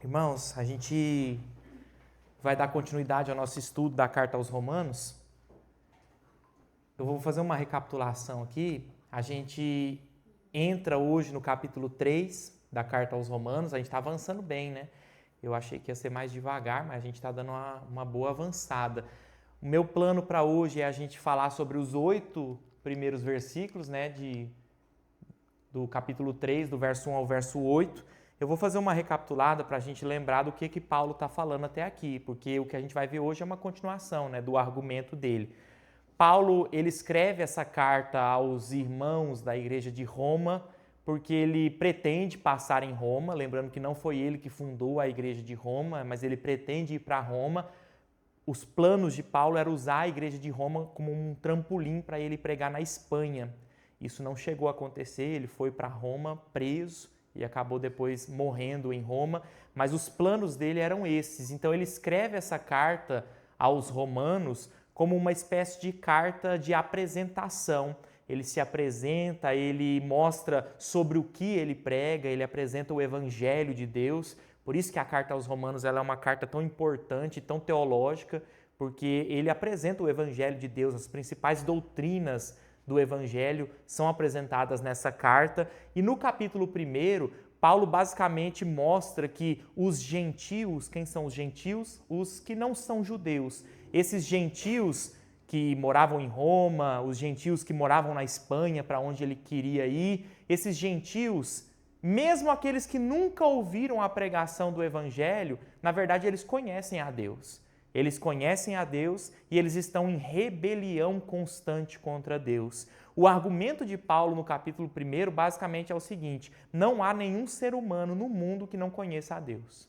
Irmãos, a gente vai dar continuidade ao nosso estudo da Carta aos Romanos. Eu vou fazer uma recapitulação aqui. A gente entra hoje no capítulo 3 da Carta aos Romanos. A gente está avançando bem, né? Eu achei que ia ser mais devagar, mas a gente está dando uma boa avançada. O meu plano para hoje é a gente falar sobre os 8 primeiros versículos, né, do capítulo 3, do verso 1 ao verso 8. Eu vou fazer uma recapitulada para a gente lembrar do que Paulo está falando até aqui, porque o que a gente vai ver hoje é uma continuação, né, do argumento dele. Paulo, ele escreve essa carta aos irmãos da igreja de Roma, porque ele pretende passar em Roma, lembrando que não foi ele que fundou a igreja de Roma, mas ele pretende ir para Roma. Os planos de Paulo eram usar a igreja de Roma como um trampolim para ele pregar na Espanha. Isso não chegou a acontecer, ele foi para Roma preso e acabou depois morrendo em Roma, mas os planos dele eram esses. Então ele escreve essa carta aos romanos como uma espécie de carta de apresentação. Ele se apresenta, ele mostra sobre o que ele prega, ele apresenta o evangelho de Deus. Por isso que a carta aos romanos ela é uma carta tão importante, tão teológica, porque ele apresenta o evangelho de Deus, as principais doutrinas do evangelho são apresentadas nessa carta. E no capítulo 1, Paulo basicamente mostra que os gentios, quem são os gentios? Os que não são judeus. Esses gentios que moravam em Roma, os gentios que moravam na Espanha, para onde ele queria ir, esses gentios, mesmo aqueles que nunca ouviram a pregação do evangelho, na verdade eles conhecem a Deus. Eles conhecem a Deus e eles estão em rebelião constante contra Deus. O argumento de Paulo no capítulo 1 basicamente é o seguinte: não há nenhum ser humano no mundo que não conheça a Deus.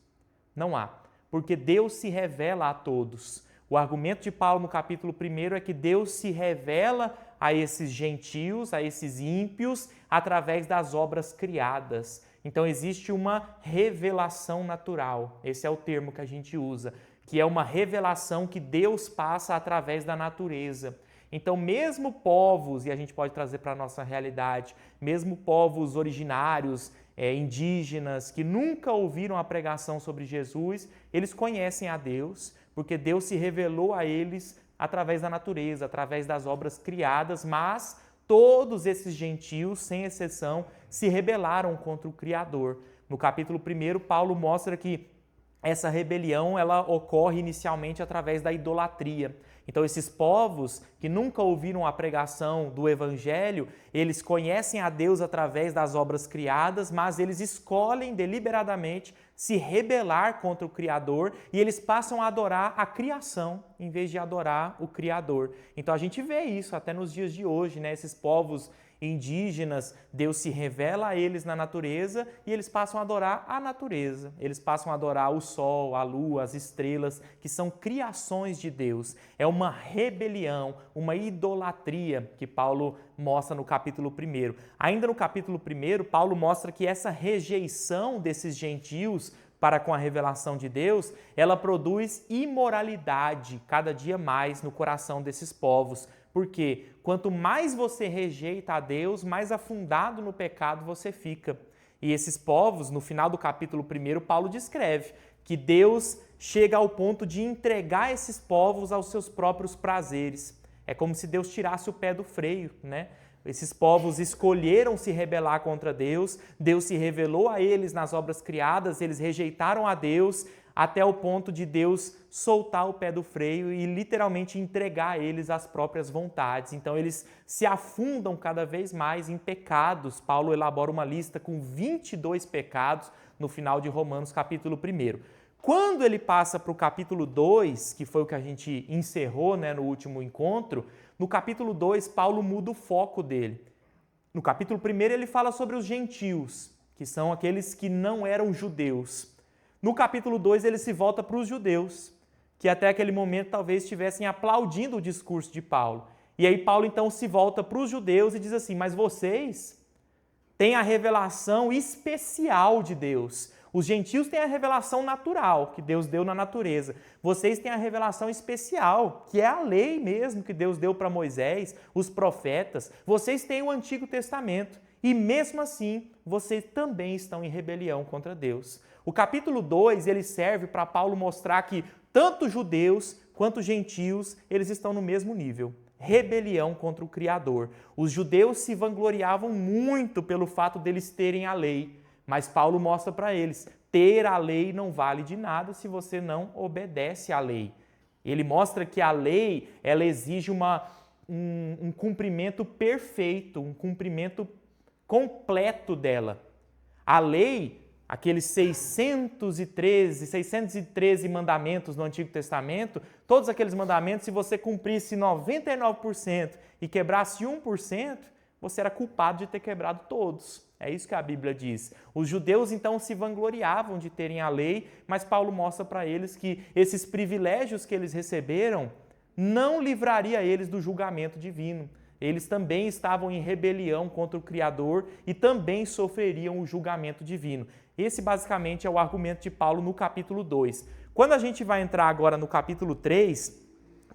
Não há, porque Deus se revela a todos. O argumento de Paulo no capítulo 1 é que Deus se revela a esses gentios, a esses ímpios, através das obras criadas. Então existe uma revelação natural, esse é o termo que a gente usa, que é uma revelação que Deus passa através da natureza. Então mesmo povos, e a gente pode trazer para a nossa realidade, mesmo povos originários, indígenas, que nunca ouviram a pregação sobre Jesus, eles conhecem a Deus, porque Deus se revelou a eles através da natureza, através das obras criadas, mas todos esses gentios, sem exceção, se rebelaram contra o Criador. No capítulo 1, Paulo mostra que essa rebelião ela ocorre inicialmente através da idolatria. Então esses povos que nunca ouviram a pregação do evangelho, eles conhecem a Deus através das obras criadas, mas eles escolhem deliberadamente se rebelar contra o Criador e eles passam a adorar a criação em vez de adorar o Criador. Então a gente vê isso até nos dias de hoje, né? Esses povos indígenas, Deus se revela a eles na natureza e eles passam a adorar a natureza. Eles passam a adorar o sol, a lua, as estrelas, que são criações de Deus. É uma rebelião, uma idolatria que Paulo mostra no capítulo 1. Ainda no capítulo 1, Paulo mostra que essa rejeição desses gentios para com a revelação de Deus, ela produz imoralidade cada dia mais no coração desses povos. Porque quanto mais você rejeita a Deus, mais afundado no pecado você fica. E esses povos, no final do capítulo 1, Paulo descreve que Deus chega ao ponto de entregar esses povos aos seus próprios prazeres. É como se Deus tirasse o pé do freio, né? Esses povos escolheram se rebelar contra Deus, Deus se revelou a eles nas obras criadas, eles rejeitaram a Deus, até o ponto de Deus soltar o pé do freio e literalmente entregar a eles as próprias vontades. Então eles se afundam cada vez mais em pecados. Paulo elabora uma lista com 22 pecados no final de Romanos capítulo 1. Quando ele passa para o capítulo 2, que foi o que a gente encerrou, né, no último encontro, no capítulo 2 Paulo muda o foco dele. No capítulo 1 ele fala sobre os gentios, que são aqueles que não eram judeus. No capítulo 2, ele se volta para os judeus, que até aquele momento talvez estivessem aplaudindo o discurso de Paulo. E aí Paulo então se volta para os judeus e diz assim: mas vocês têm a revelação especial de Deus. Os gentios têm a revelação natural que Deus deu na natureza. Vocês têm a revelação especial, que é a lei mesmo que Deus deu para Moisés, os profetas. Vocês têm o Antigo Testamento. E mesmo assim, vocês também estão em rebelião contra Deus. O capítulo 2, ele serve para Paulo mostrar que tanto judeus quanto gentios, eles estão no mesmo nível. Rebelião contra o Criador. Os judeus se vangloriavam muito pelo fato deles terem a lei, mas Paulo mostra para eles, ter a lei não vale de nada se você não obedece à lei. Ele mostra que a lei, ela exige um cumprimento perfeito, um cumprimento completo dela. A lei, aqueles 613 mandamentos no Antigo Testamento, todos aqueles mandamentos, se você cumprisse 99% e quebrasse 1%, você era culpado de ter quebrado todos. É isso que a Bíblia diz. Os judeus, então, se vangloriavam de terem a lei, mas Paulo mostra para eles que esses privilégios que eles receberam não livraria eles do julgamento divino. Eles também estavam em rebelião contra o Criador e também sofreriam o julgamento divino. Esse, basicamente, é o argumento de Paulo no capítulo 2. Quando a gente vai entrar agora no capítulo 3,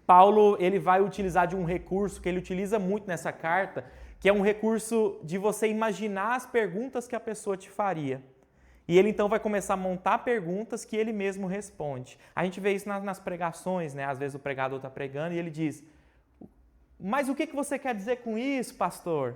Paulo ele vai utilizar de um recurso que ele utiliza muito nessa carta, que é um recurso de você imaginar as perguntas que a pessoa te faria. E ele então vai começar a montar perguntas que ele mesmo responde. A gente vê isso nas pregações, né? Às vezes o pregador está pregando e ele diz, mas o que você quer dizer com isso, pastor?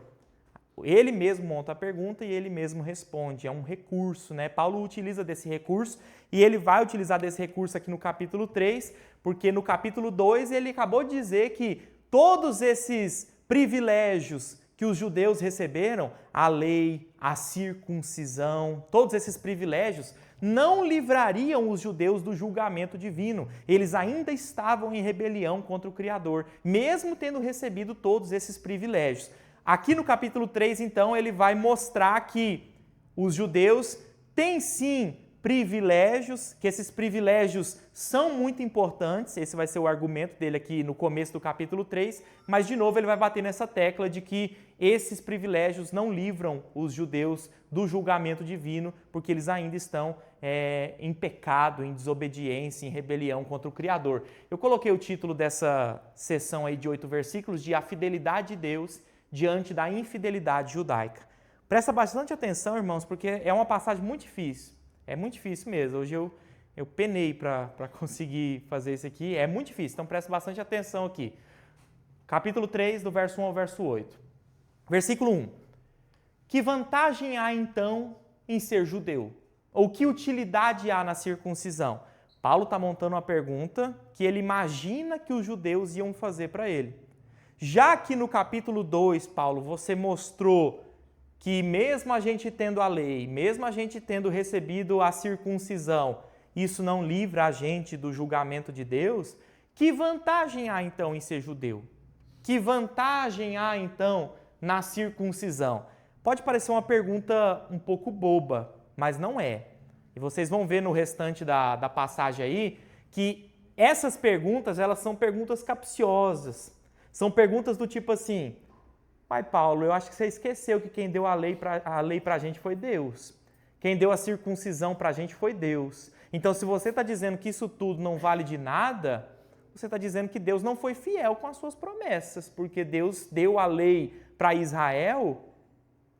Ele mesmo monta a pergunta e ele mesmo responde. É um recurso, né? Paulo utiliza desse recurso e ele vai utilizar desse recurso aqui no capítulo 3, porque no capítulo 2 ele acabou de dizer que todos esses privilégios que os judeus receberam, a lei, a circuncisão, todos esses privilégios, não livrariam os judeus do julgamento divino. Eles ainda estavam em rebelião contra o Criador, mesmo tendo recebido todos esses privilégios. Aqui no capítulo 3, então, ele vai mostrar que os judeus têm sim privilégios, que esses privilégios são muito importantes, esse vai ser o argumento dele aqui no começo do capítulo 3, mas de novo ele vai bater nessa tecla de que esses privilégios não livram os judeus do julgamento divino, porque eles ainda estão em pecado, em desobediência, em rebelião contra o Criador. Eu coloquei o título dessa sessão aí de 8 versículos de A Fidelidade de Deus diante da Infidelidade Judaica. Presta bastante atenção, irmãos, porque é uma passagem muito difícil. É muito difícil mesmo. Hoje eu penei para conseguir fazer isso aqui. É muito difícil, então presta bastante atenção aqui. Capítulo 3, do verso 1 ao verso 8. Versículo 1. Que vantagem há, então, em ser judeu? Ou que utilidade há na circuncisão? Paulo está montando uma pergunta que ele imagina que os judeus iam fazer para ele. Já que no capítulo 2, Paulo, você mostrou que mesmo a gente tendo a lei, mesmo a gente tendo recebido a circuncisão, isso não livra a gente do julgamento de Deus, que vantagem há então em ser judeu? Que vantagem há então na circuncisão? Pode parecer uma pergunta um pouco boba, mas não é. E vocês vão ver no restante da passagem aí que essas perguntas, elas são perguntas capciosas. São perguntas do tipo assim, Pai Paulo, eu acho que você esqueceu que quem deu a lei para a gente foi Deus. Quem deu a circuncisão para a gente foi Deus. Então, se você está dizendo que isso tudo não vale de nada, você está dizendo que Deus não foi fiel com as suas promessas, porque Deus deu a lei para Israel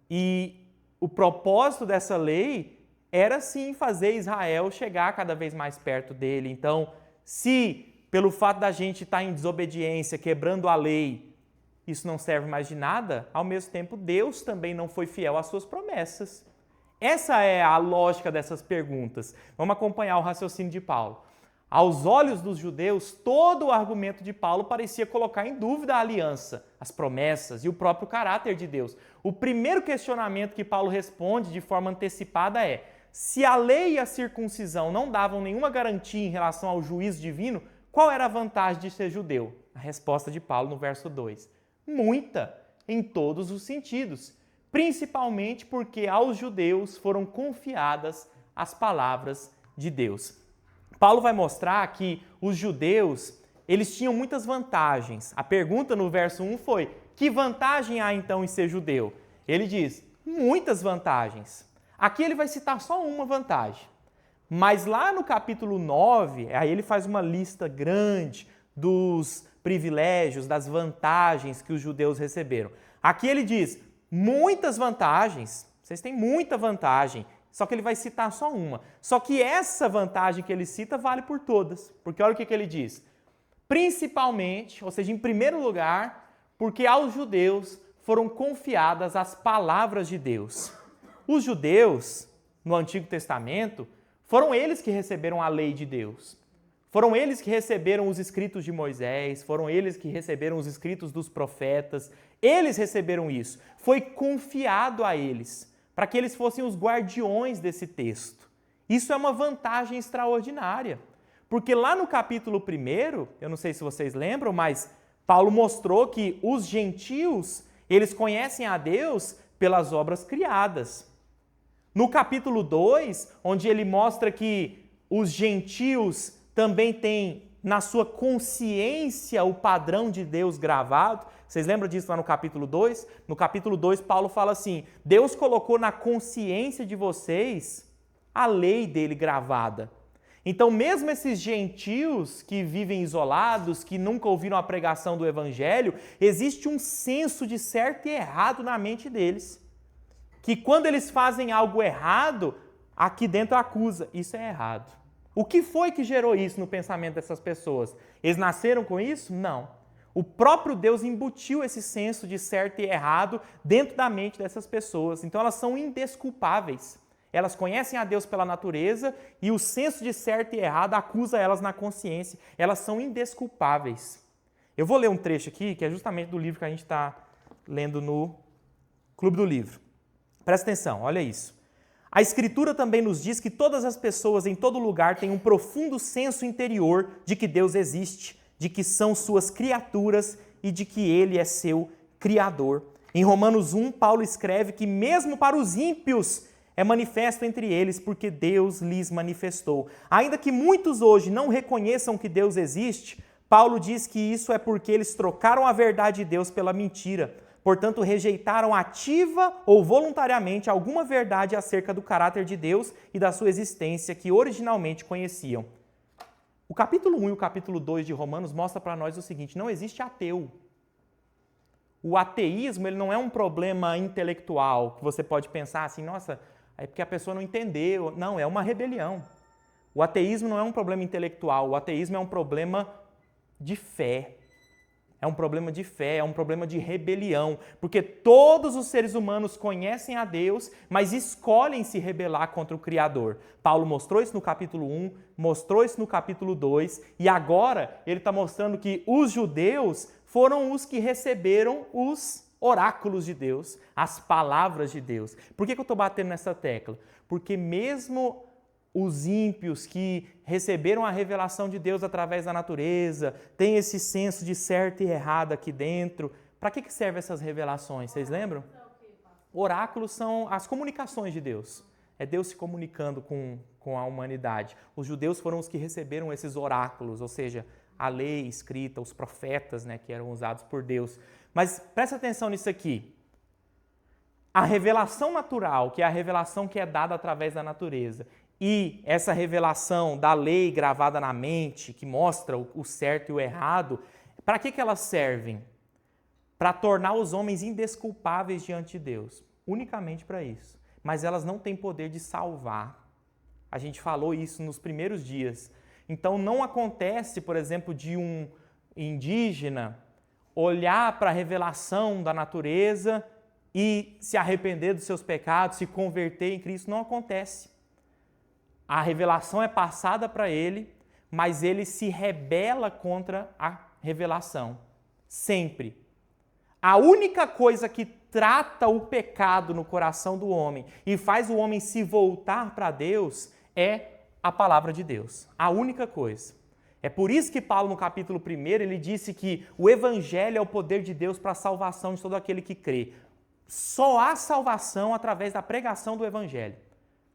e o propósito dessa lei era sim fazer Israel chegar cada vez mais perto dele. Então, se pelo fato da gente estar em desobediência, quebrando a lei, isso não serve mais de nada, ao mesmo tempo Deus também não foi fiel às suas promessas. Essa é a lógica dessas perguntas. Vamos acompanhar o raciocínio de Paulo. Aos olhos dos judeus, todo o argumento de Paulo parecia colocar em dúvida a aliança, as promessas e o próprio caráter de Deus. O primeiro questionamento que Paulo responde de forma antecipada é: se a lei e a circuncisão não davam nenhuma garantia em relação ao juízo divino, qual era a vantagem de ser judeu? A resposta de Paulo no verso 2. Muita, em todos os sentidos, principalmente porque aos judeus foram confiadas as palavras de Deus. Paulo vai mostrar que os judeus, eles tinham muitas vantagens. A pergunta no verso 1 foi, que vantagem há então em ser judeu? Ele diz, muitas vantagens. Aqui ele vai citar só uma vantagem. Mas lá no capítulo 9, aí ele faz uma lista grande dos privilégios, das vantagens que os judeus receberam. Aqui ele diz, muitas vantagens, vocês têm muita vantagem, Só que ele vai citar só uma. Só que essa vantagem que ele cita vale por todas. Porque olha o que ele diz. Principalmente, ou seja, em primeiro lugar, porque aos judeus foram confiadas as palavras de Deus. Os judeus, no Antigo Testamento, foram eles que receberam a lei de Deus. Foram eles que receberam os escritos de Moisés, foram eles que receberam os escritos dos profetas. Eles receberam isso. Foi confiado a eles, para que eles fossem os guardiões desse texto. Isso é uma vantagem extraordinária. Porque lá no capítulo 1, eu não sei se vocês lembram, mas Paulo mostrou que os gentios, eles conhecem a Deus pelas obras criadas. No capítulo 2, onde ele mostra que os gentios também têm na sua consciência o padrão de Deus gravado. Vocês lembram disso lá no capítulo 2? No capítulo 2, Paulo fala assim, Deus colocou na consciência de vocês a lei dele gravada. Então, mesmo esses gentios que vivem isolados, que nunca ouviram a pregação do evangelho, existe um senso de certo e errado na mente deles. Que quando eles fazem algo errado, aqui dentro acusa, isso é errado. O que foi que gerou isso no pensamento dessas pessoas? Eles nasceram com isso? Não. O próprio Deus embutiu esse senso de certo e errado dentro da mente dessas pessoas. Então elas são indesculpáveis. Elas conhecem a Deus pela natureza e o senso de certo e errado acusa elas na consciência. Elas são indesculpáveis. Eu vou ler um trecho aqui, que é justamente do livro que a gente está lendo no Clube do Livro. Presta atenção, olha isso. A Escritura também nos diz que todas as pessoas em todo lugar têm um profundo senso interior de que Deus existe, de que são suas criaturas e de que Ele é seu Criador. Em Romanos 1, Paulo escreve que mesmo para os ímpios é manifesto entre eles, porque Deus lhes manifestou. Ainda que muitos hoje não reconheçam que Deus existe, Paulo diz que isso é porque eles trocaram a verdade de Deus pela mentira. Portanto, rejeitaram ativa ou voluntariamente alguma verdade acerca do caráter de Deus e da sua existência que originalmente conheciam. O capítulo 1 e o capítulo 2 de Romanos mostra para nós o seguinte, não existe ateu. O ateísmo ele não é um problema intelectual, que você pode pensar assim, nossa, é porque a pessoa não entendeu. Não, é uma rebelião. O ateísmo não é um problema intelectual, o ateísmo é um problema de fé. É um problema de fé, é um problema de rebelião, porque todos os seres humanos conhecem a Deus, mas escolhem se rebelar contra o Criador. Paulo mostrou isso no capítulo 1, mostrou isso no capítulo 2, e agora ele está mostrando que os judeus foram os que receberam os oráculos de Deus, as palavras de Deus. Por que eu estou batendo nessa tecla? Porque mesmo os ímpios que receberam a revelação de Deus através da natureza, têm esse senso de certo e errado aqui dentro. Para que servem essas revelações? Vocês lembram? Oráculos são as comunicações de Deus. É Deus se comunicando com a humanidade. Os judeus foram os que receberam esses oráculos, ou seja, a lei escrita, os profetas, né, que eram usados por Deus. Mas presta atenção nisso aqui. A revelação natural, que é a revelação que é dada através da natureza, e essa revelação da lei gravada na mente, que mostra o certo e o errado, para que elas servem? Para tornar os homens indesculpáveis diante de Deus. Unicamente para isso. Mas elas não têm poder de salvar. A gente falou isso nos primeiros dias. Então não acontece, por exemplo, de um indígena olhar para a revelação da natureza e se arrepender dos seus pecados, se converter em Cristo. Não acontece. A revelação é passada para ele, mas ele se rebela contra a revelação. Sempre. A única coisa que trata o pecado no coração do homem e faz o homem se voltar para Deus é a palavra de Deus. A única coisa. É por isso que Paulo, no capítulo 1, ele disse que o evangelho é o poder de Deus para a salvação de todo aquele que crê. Só há salvação através da pregação do evangelho.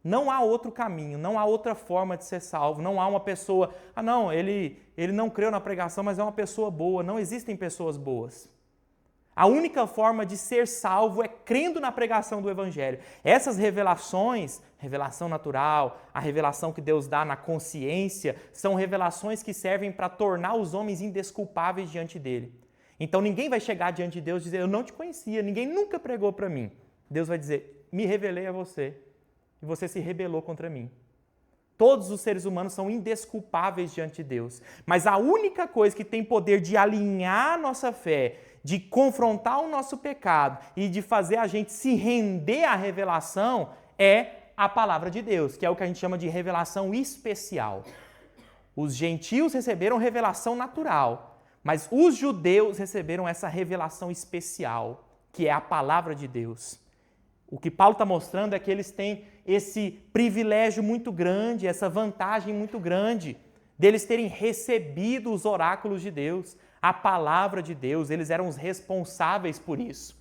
Não há outro caminho, não há outra forma de ser salvo, não há uma pessoa, ele não creu na pregação, mas é uma pessoa boa. Não existem pessoas boas. A única forma de ser salvo é crendo na pregação do Evangelho. Essas revelações, revelação natural, a revelação que Deus dá na consciência, são revelações que servem para tornar os homens indesculpáveis diante dele. Então ninguém vai chegar diante de Deus e dizer, eu não te conhecia, ninguém nunca pregou para mim. Deus vai dizer, me revelei a você. e você se rebelou contra mim. Todos os seres humanos são indesculpáveis diante de Deus. Mas a única coisa que tem poder de alinhar a nossa fé, de confrontar o nosso pecado e de fazer a gente se render à revelação é a palavra de Deus, que é o que a gente chama de revelação especial. Os gentios receberam revelação natural, mas os judeus receberam essa revelação especial, que é a palavra de Deus. O que Paulo está mostrando é que eles têm esse privilégio muito grande, essa vantagem muito grande, deles terem recebido os oráculos de Deus, a palavra de Deus, eles eram os responsáveis por isso.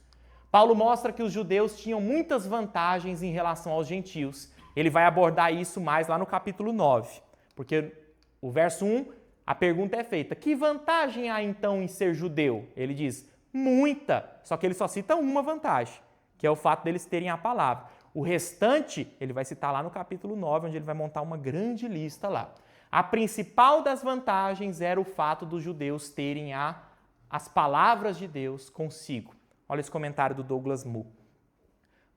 Paulo mostra que os judeus tinham muitas vantagens em relação aos gentios. Ele vai abordar isso mais lá no capítulo 9, porque o verso 1, a pergunta é feita: que vantagem há então em ser judeu? Ele diz, muita, só que ele só cita uma vantagem, que é o fato deles terem a palavra. O restante, ele vai citar lá no capítulo 9, onde ele vai montar uma grande lista lá. A principal das vantagens era o fato dos judeus terem as palavras de Deus consigo. Olha esse comentário do Douglas Moo.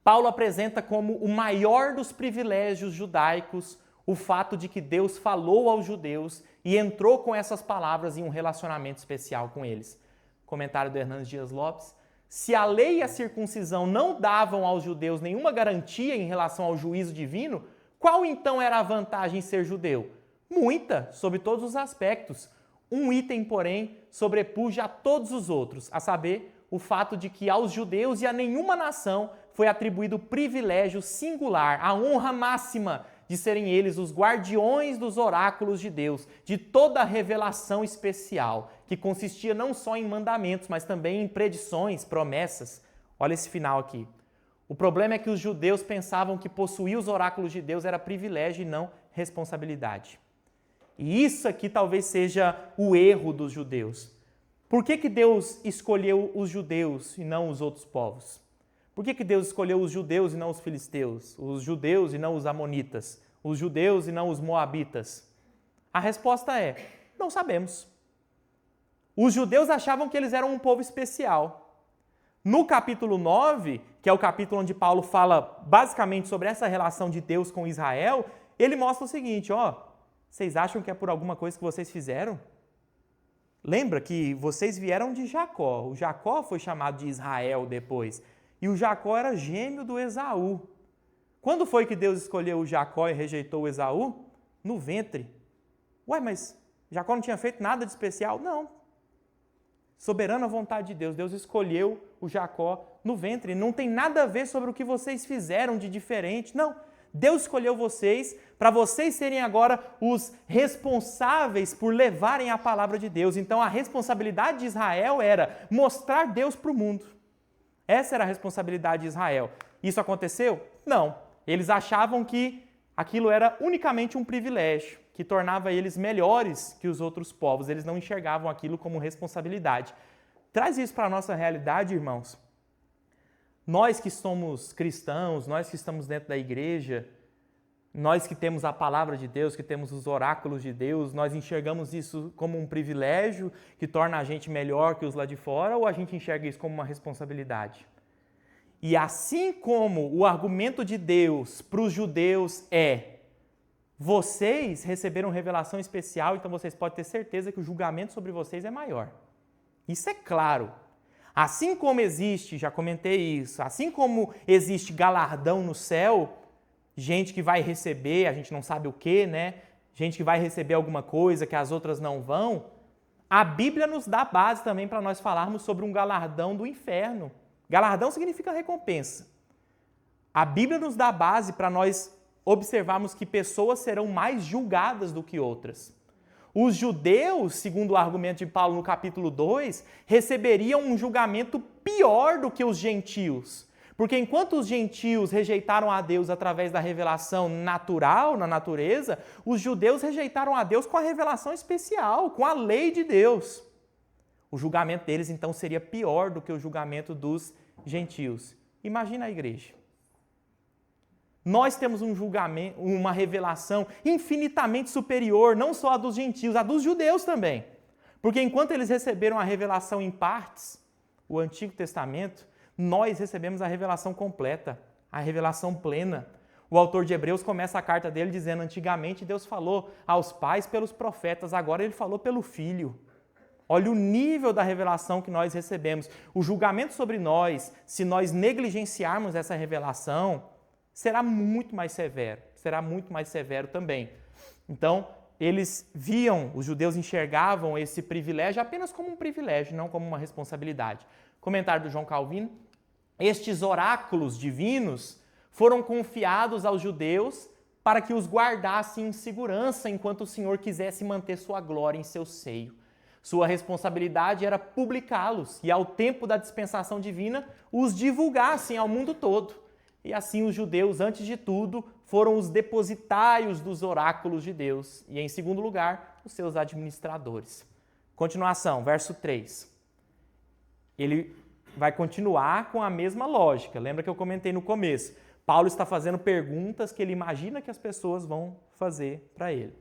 Paulo apresenta como o maior dos privilégios judaicos o fato de que Deus falou aos judeus e entrou com essas palavras em um relacionamento especial com eles. Comentário do Hernandes Dias Lopes. Se a lei e a circuncisão não davam aos judeus nenhuma garantia em relação ao juízo divino, qual então era a vantagem em ser judeu? Muita, sob todos os aspectos. Um item, porém, sobrepuja a todos os outros, a saber, o fato de que aos judeus e a nenhuma nação foi atribuído o privilégio singular, a honra máxima de serem eles os guardiões dos oráculos de Deus, de toda a revelação especial, que consistia não só em mandamentos, mas também em predições, promessas. Olha esse final aqui. O problema é que os judeus pensavam que possuir os oráculos de Deus era privilégio e não responsabilidade. E isso aqui talvez seja o erro dos judeus. Por que Deus escolheu os judeus e não os outros povos? Por que Deus escolheu os judeus e não os filisteus? Os judeus e não os amonitas? Os judeus e não os moabitas? A resposta é, não sabemos. Os judeus achavam que eles eram um povo especial. No capítulo 9, que é o capítulo onde Paulo fala basicamente sobre essa relação de Deus com Israel, ele mostra o seguinte, vocês acham que é por alguma coisa que vocês fizeram? Lembra que vocês vieram de Jacó. O Jacó foi chamado de Israel depois. E o Jacó era gêmeo do Esaú. Quando foi que Deus escolheu o Jacó e rejeitou o Esaú? No ventre. Ué, mas Jacó não tinha feito nada de especial? Não. Soberana vontade de Deus. Deus escolheu o Jacó no ventre. Não tem nada a ver sobre o que vocês fizeram de diferente. Não. Deus escolheu vocês para vocês serem agora os responsáveis por levarem a palavra de Deus. Então a responsabilidade de Israel era mostrar Deus para o mundo. Essa era a responsabilidade de Israel. Isso aconteceu? Não. Eles achavam que aquilo era unicamente um privilégio, que tornava eles melhores que os outros povos. Eles não enxergavam aquilo como responsabilidade. Traz isso para a nossa realidade, irmãos. Nós que somos cristãos, nós que estamos dentro da igreja, nós que temos a palavra de Deus, que temos os oráculos de Deus, nós enxergamos isso como um privilégio que torna a gente melhor que os lá de fora, ou a gente enxerga isso como uma responsabilidade? E assim como o argumento de Deus para os judeus é: vocês receberam revelação especial, então vocês podem ter certeza que o julgamento sobre vocês é maior. Isso é claro. Assim como existe, já comentei isso, assim como existe galardão no céu, gente que vai receber, a gente não sabe o que, né? Gente que vai receber alguma coisa que as outras não vão, a Bíblia nos dá base também para nós falarmos sobre um galardão do inferno. Galardão significa recompensa. A Bíblia nos dá base para nós observarmos que pessoas serão mais julgadas do que outras. Os judeus, segundo o argumento de Paulo no capítulo 2, receberiam um julgamento pior do que os gentios. Porque enquanto os gentios rejeitaram a Deus através da revelação natural, na natureza, os judeus rejeitaram a Deus com a revelação especial, com a lei de Deus. O julgamento deles, então, seria pior do que o julgamento dos gentios. Imagina a igreja. Nós temos um julgamento, uma revelação infinitamente superior, não só a dos gentios, a dos judeus também. Porque enquanto eles receberam a revelação em partes, o Antigo Testamento, nós recebemos a revelação completa, a revelação plena. O autor de Hebreus começa a carta dele dizendo: antigamente Deus falou aos pais pelos profetas, agora ele falou pelo Filho. Olha o nível da revelação que nós recebemos. O julgamento sobre nós, se nós negligenciarmos essa revelação, será muito mais severo também. Então, eles viam, os judeus enxergavam esse privilégio apenas como um privilégio, não como uma responsabilidade. Comentário do João Calvino: estes oráculos divinos foram confiados aos judeus para que os guardassem em segurança enquanto o Senhor quisesse manter sua glória em seu seio. Sua responsabilidade era publicá-los e, ao tempo da dispensação divina, os divulgassem ao mundo todo. E assim os judeus, antes de tudo, foram os depositários dos oráculos de Deus e, em segundo lugar, os seus administradores. Continuação, verso 3. Ele vai continuar com a mesma lógica. Lembra que eu comentei no começo? Paulo está fazendo perguntas que ele imagina que as pessoas vão fazer para ele.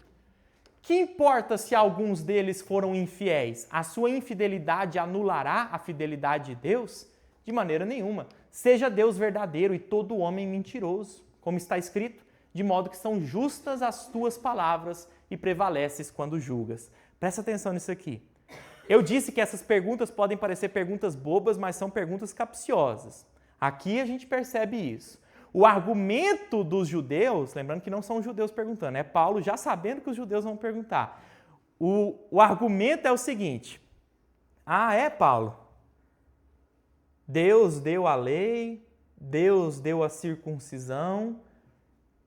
Que importa se alguns deles foram infiéis? A sua infidelidade anulará a fidelidade de Deus? De maneira nenhuma. Seja Deus verdadeiro e todo homem mentiroso, como está escrito, de modo que são justas as tuas palavras e prevaleces quando julgas. Presta atenção nisso aqui. Eu disse que essas perguntas podem parecer perguntas bobas, mas são perguntas capciosas. Aqui a gente percebe isso. O argumento dos judeus, lembrando que não são os judeus perguntando, é Paulo já sabendo que os judeus vão perguntar. O argumento é o seguinte: Paulo, Deus deu a lei, Deus deu a circuncisão,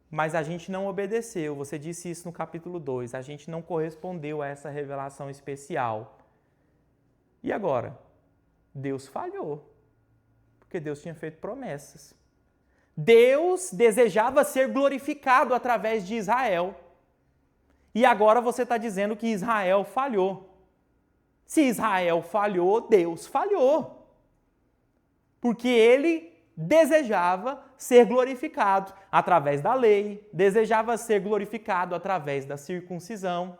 mas a gente não obedeceu. Você disse isso no capítulo 2, a gente não correspondeu a essa revelação especial. E agora? Deus falhou, porque Deus tinha feito promessas. Deus desejava ser glorificado através de Israel. E agora você está dizendo que Israel falhou. Se Israel falhou, Deus falhou. Porque ele desejava ser glorificado através da lei, desejava ser glorificado através da circuncisão.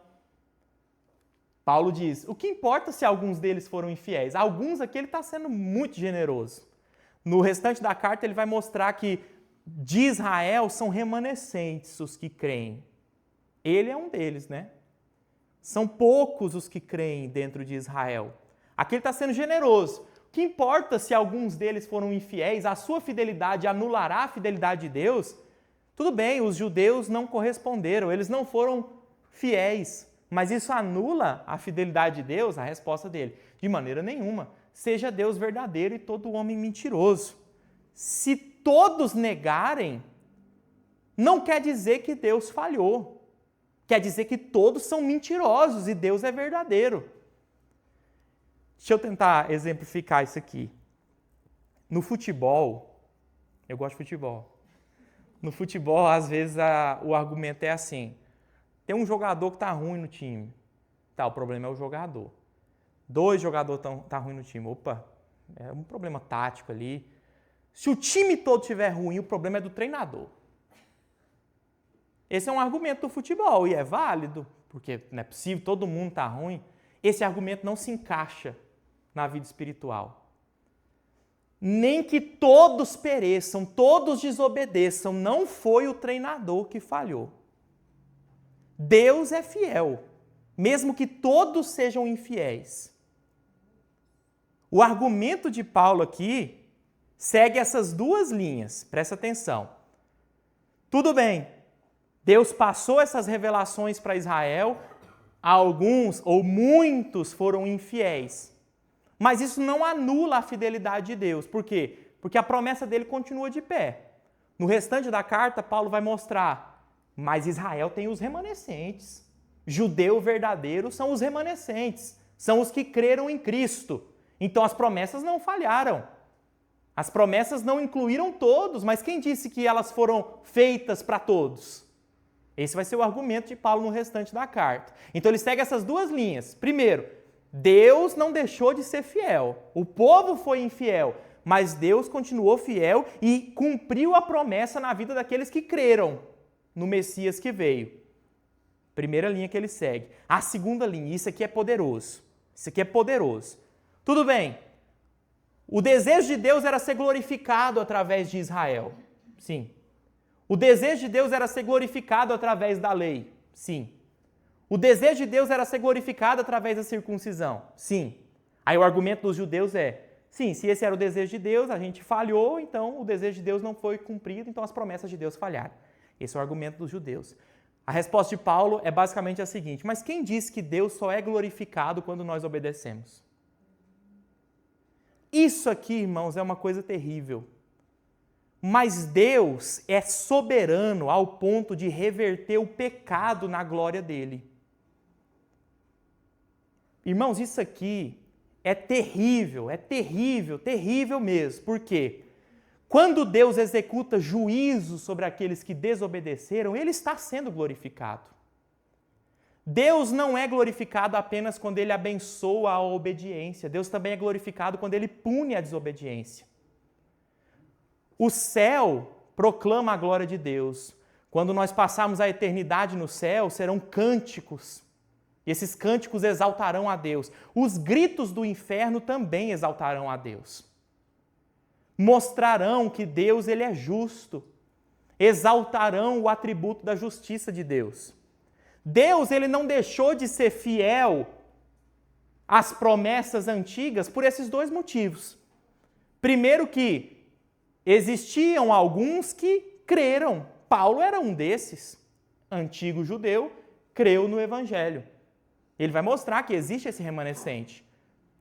Paulo diz: o que importa se alguns deles foram infiéis? Alguns aqui ele está sendo muito generoso. No restante da carta ele vai mostrar que de Israel são remanescentes os que creem. Ele é um deles, né? São poucos os que creem dentro de Israel. Aqui ele está sendo generoso. O que importa se alguns deles foram infiéis? A sua fidelidade anulará a fidelidade de Deus? Tudo bem, os judeus não corresponderam, eles não foram fiéis. Mas isso anula a fidelidade de Deus? A resposta dele: de maneira nenhuma. Seja Deus verdadeiro e todo homem mentiroso. Se todos negarem, não quer dizer que Deus falhou. Quer dizer que todos são mentirosos e Deus é verdadeiro. Deixa eu tentar exemplificar isso aqui. No futebol, eu gosto de futebol. No futebol, às vezes, o argumento é assim: tem um jogador que está ruim no time. Tá, o problema é o jogador. 2 jogadores estão ruins no time. Opa, é um problema tático ali. Se o time todo estiver ruim, o problema é do treinador. Esse é um argumento do futebol e é válido, porque não é possível, todo mundo está ruim. Esse argumento não se encaixa na vida espiritual. Nem que todos pereçam, todos desobedeçam, não foi o treinador que falhou. Deus é fiel, mesmo que todos sejam infiéis. O argumento de Paulo aqui segue essas duas linhas, presta atenção. Tudo bem, Deus passou essas revelações para Israel, alguns ou muitos foram infiéis. Mas isso não anula a fidelidade de Deus. Por quê? Porque a promessa dele continua de pé. No restante da carta, Paulo vai mostrar: mas Israel tem os remanescentes. Judeu verdadeiro são os remanescentes, são os que creram em Cristo. Então as promessas não falharam. As promessas não incluíram todos, mas quem disse que elas foram feitas para todos? Esse vai ser o argumento de Paulo no restante da carta. Então ele segue essas duas linhas. Primeiro, Deus não deixou de ser fiel. O povo foi infiel, mas Deus continuou fiel e cumpriu a promessa na vida daqueles que creram no Messias que veio. Primeira linha que ele segue. A segunda linha, isso aqui é poderoso. Isso aqui é poderoso. Tudo bem. O desejo de Deus era ser glorificado através de Israel. Sim. O desejo de Deus era ser glorificado através da lei? Sim. O desejo de Deus era ser glorificado através da circuncisão? Sim. Aí o argumento dos judeus é, sim, se esse era o desejo de Deus, a gente falhou, então o desejo de Deus não foi cumprido, então as promessas de Deus falharam. Esse é o argumento dos judeus. A resposta de Paulo é basicamente a seguinte, mas quem disse que Deus só é glorificado quando nós obedecemos? Isso aqui, irmãos, é uma coisa terrível. Mas Deus é soberano ao ponto de reverter o pecado na glória dele. Irmãos, isso aqui é terrível mesmo. Por quê? Quando Deus executa juízo sobre aqueles que desobedeceram, ele está sendo glorificado. Deus não é glorificado apenas quando ele abençoa a obediência. Deus também é glorificado quando ele pune a desobediência. O céu proclama a glória de Deus. Quando nós passarmos a eternidade no céu, serão cânticos. E esses cânticos exaltarão a Deus. Os gritos do inferno também exaltarão a Deus. Mostrarão que Deus ele é justo. Exaltarão o atributo da justiça de Deus. Deus ele não deixou de ser fiel às promessas antigas por esses dois motivos. Primeiro que existiam alguns que creram. Paulo era um desses. Antigo judeu, creu no Evangelho. Ele vai mostrar que existe esse remanescente.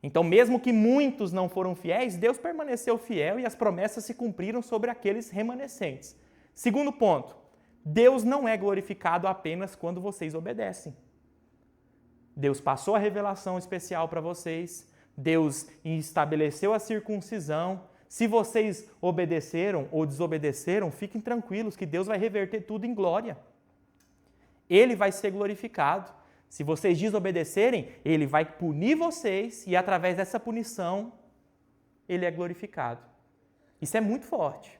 Então, mesmo que muitos não foram fiéis, Deus permaneceu fiel e as promessas se cumpriram sobre aqueles remanescentes. Segundo ponto, Deus não é glorificado apenas quando vocês obedecem. Deus passou a revelação especial para vocês, Deus estabeleceu a circuncisão. Se vocês obedeceram ou desobedeceram, fiquem tranquilos que Deus vai reverter tudo em glória. Ele vai ser glorificado. Se vocês desobedecerem, ele vai punir vocês e através dessa punição, ele é glorificado. Isso é muito forte.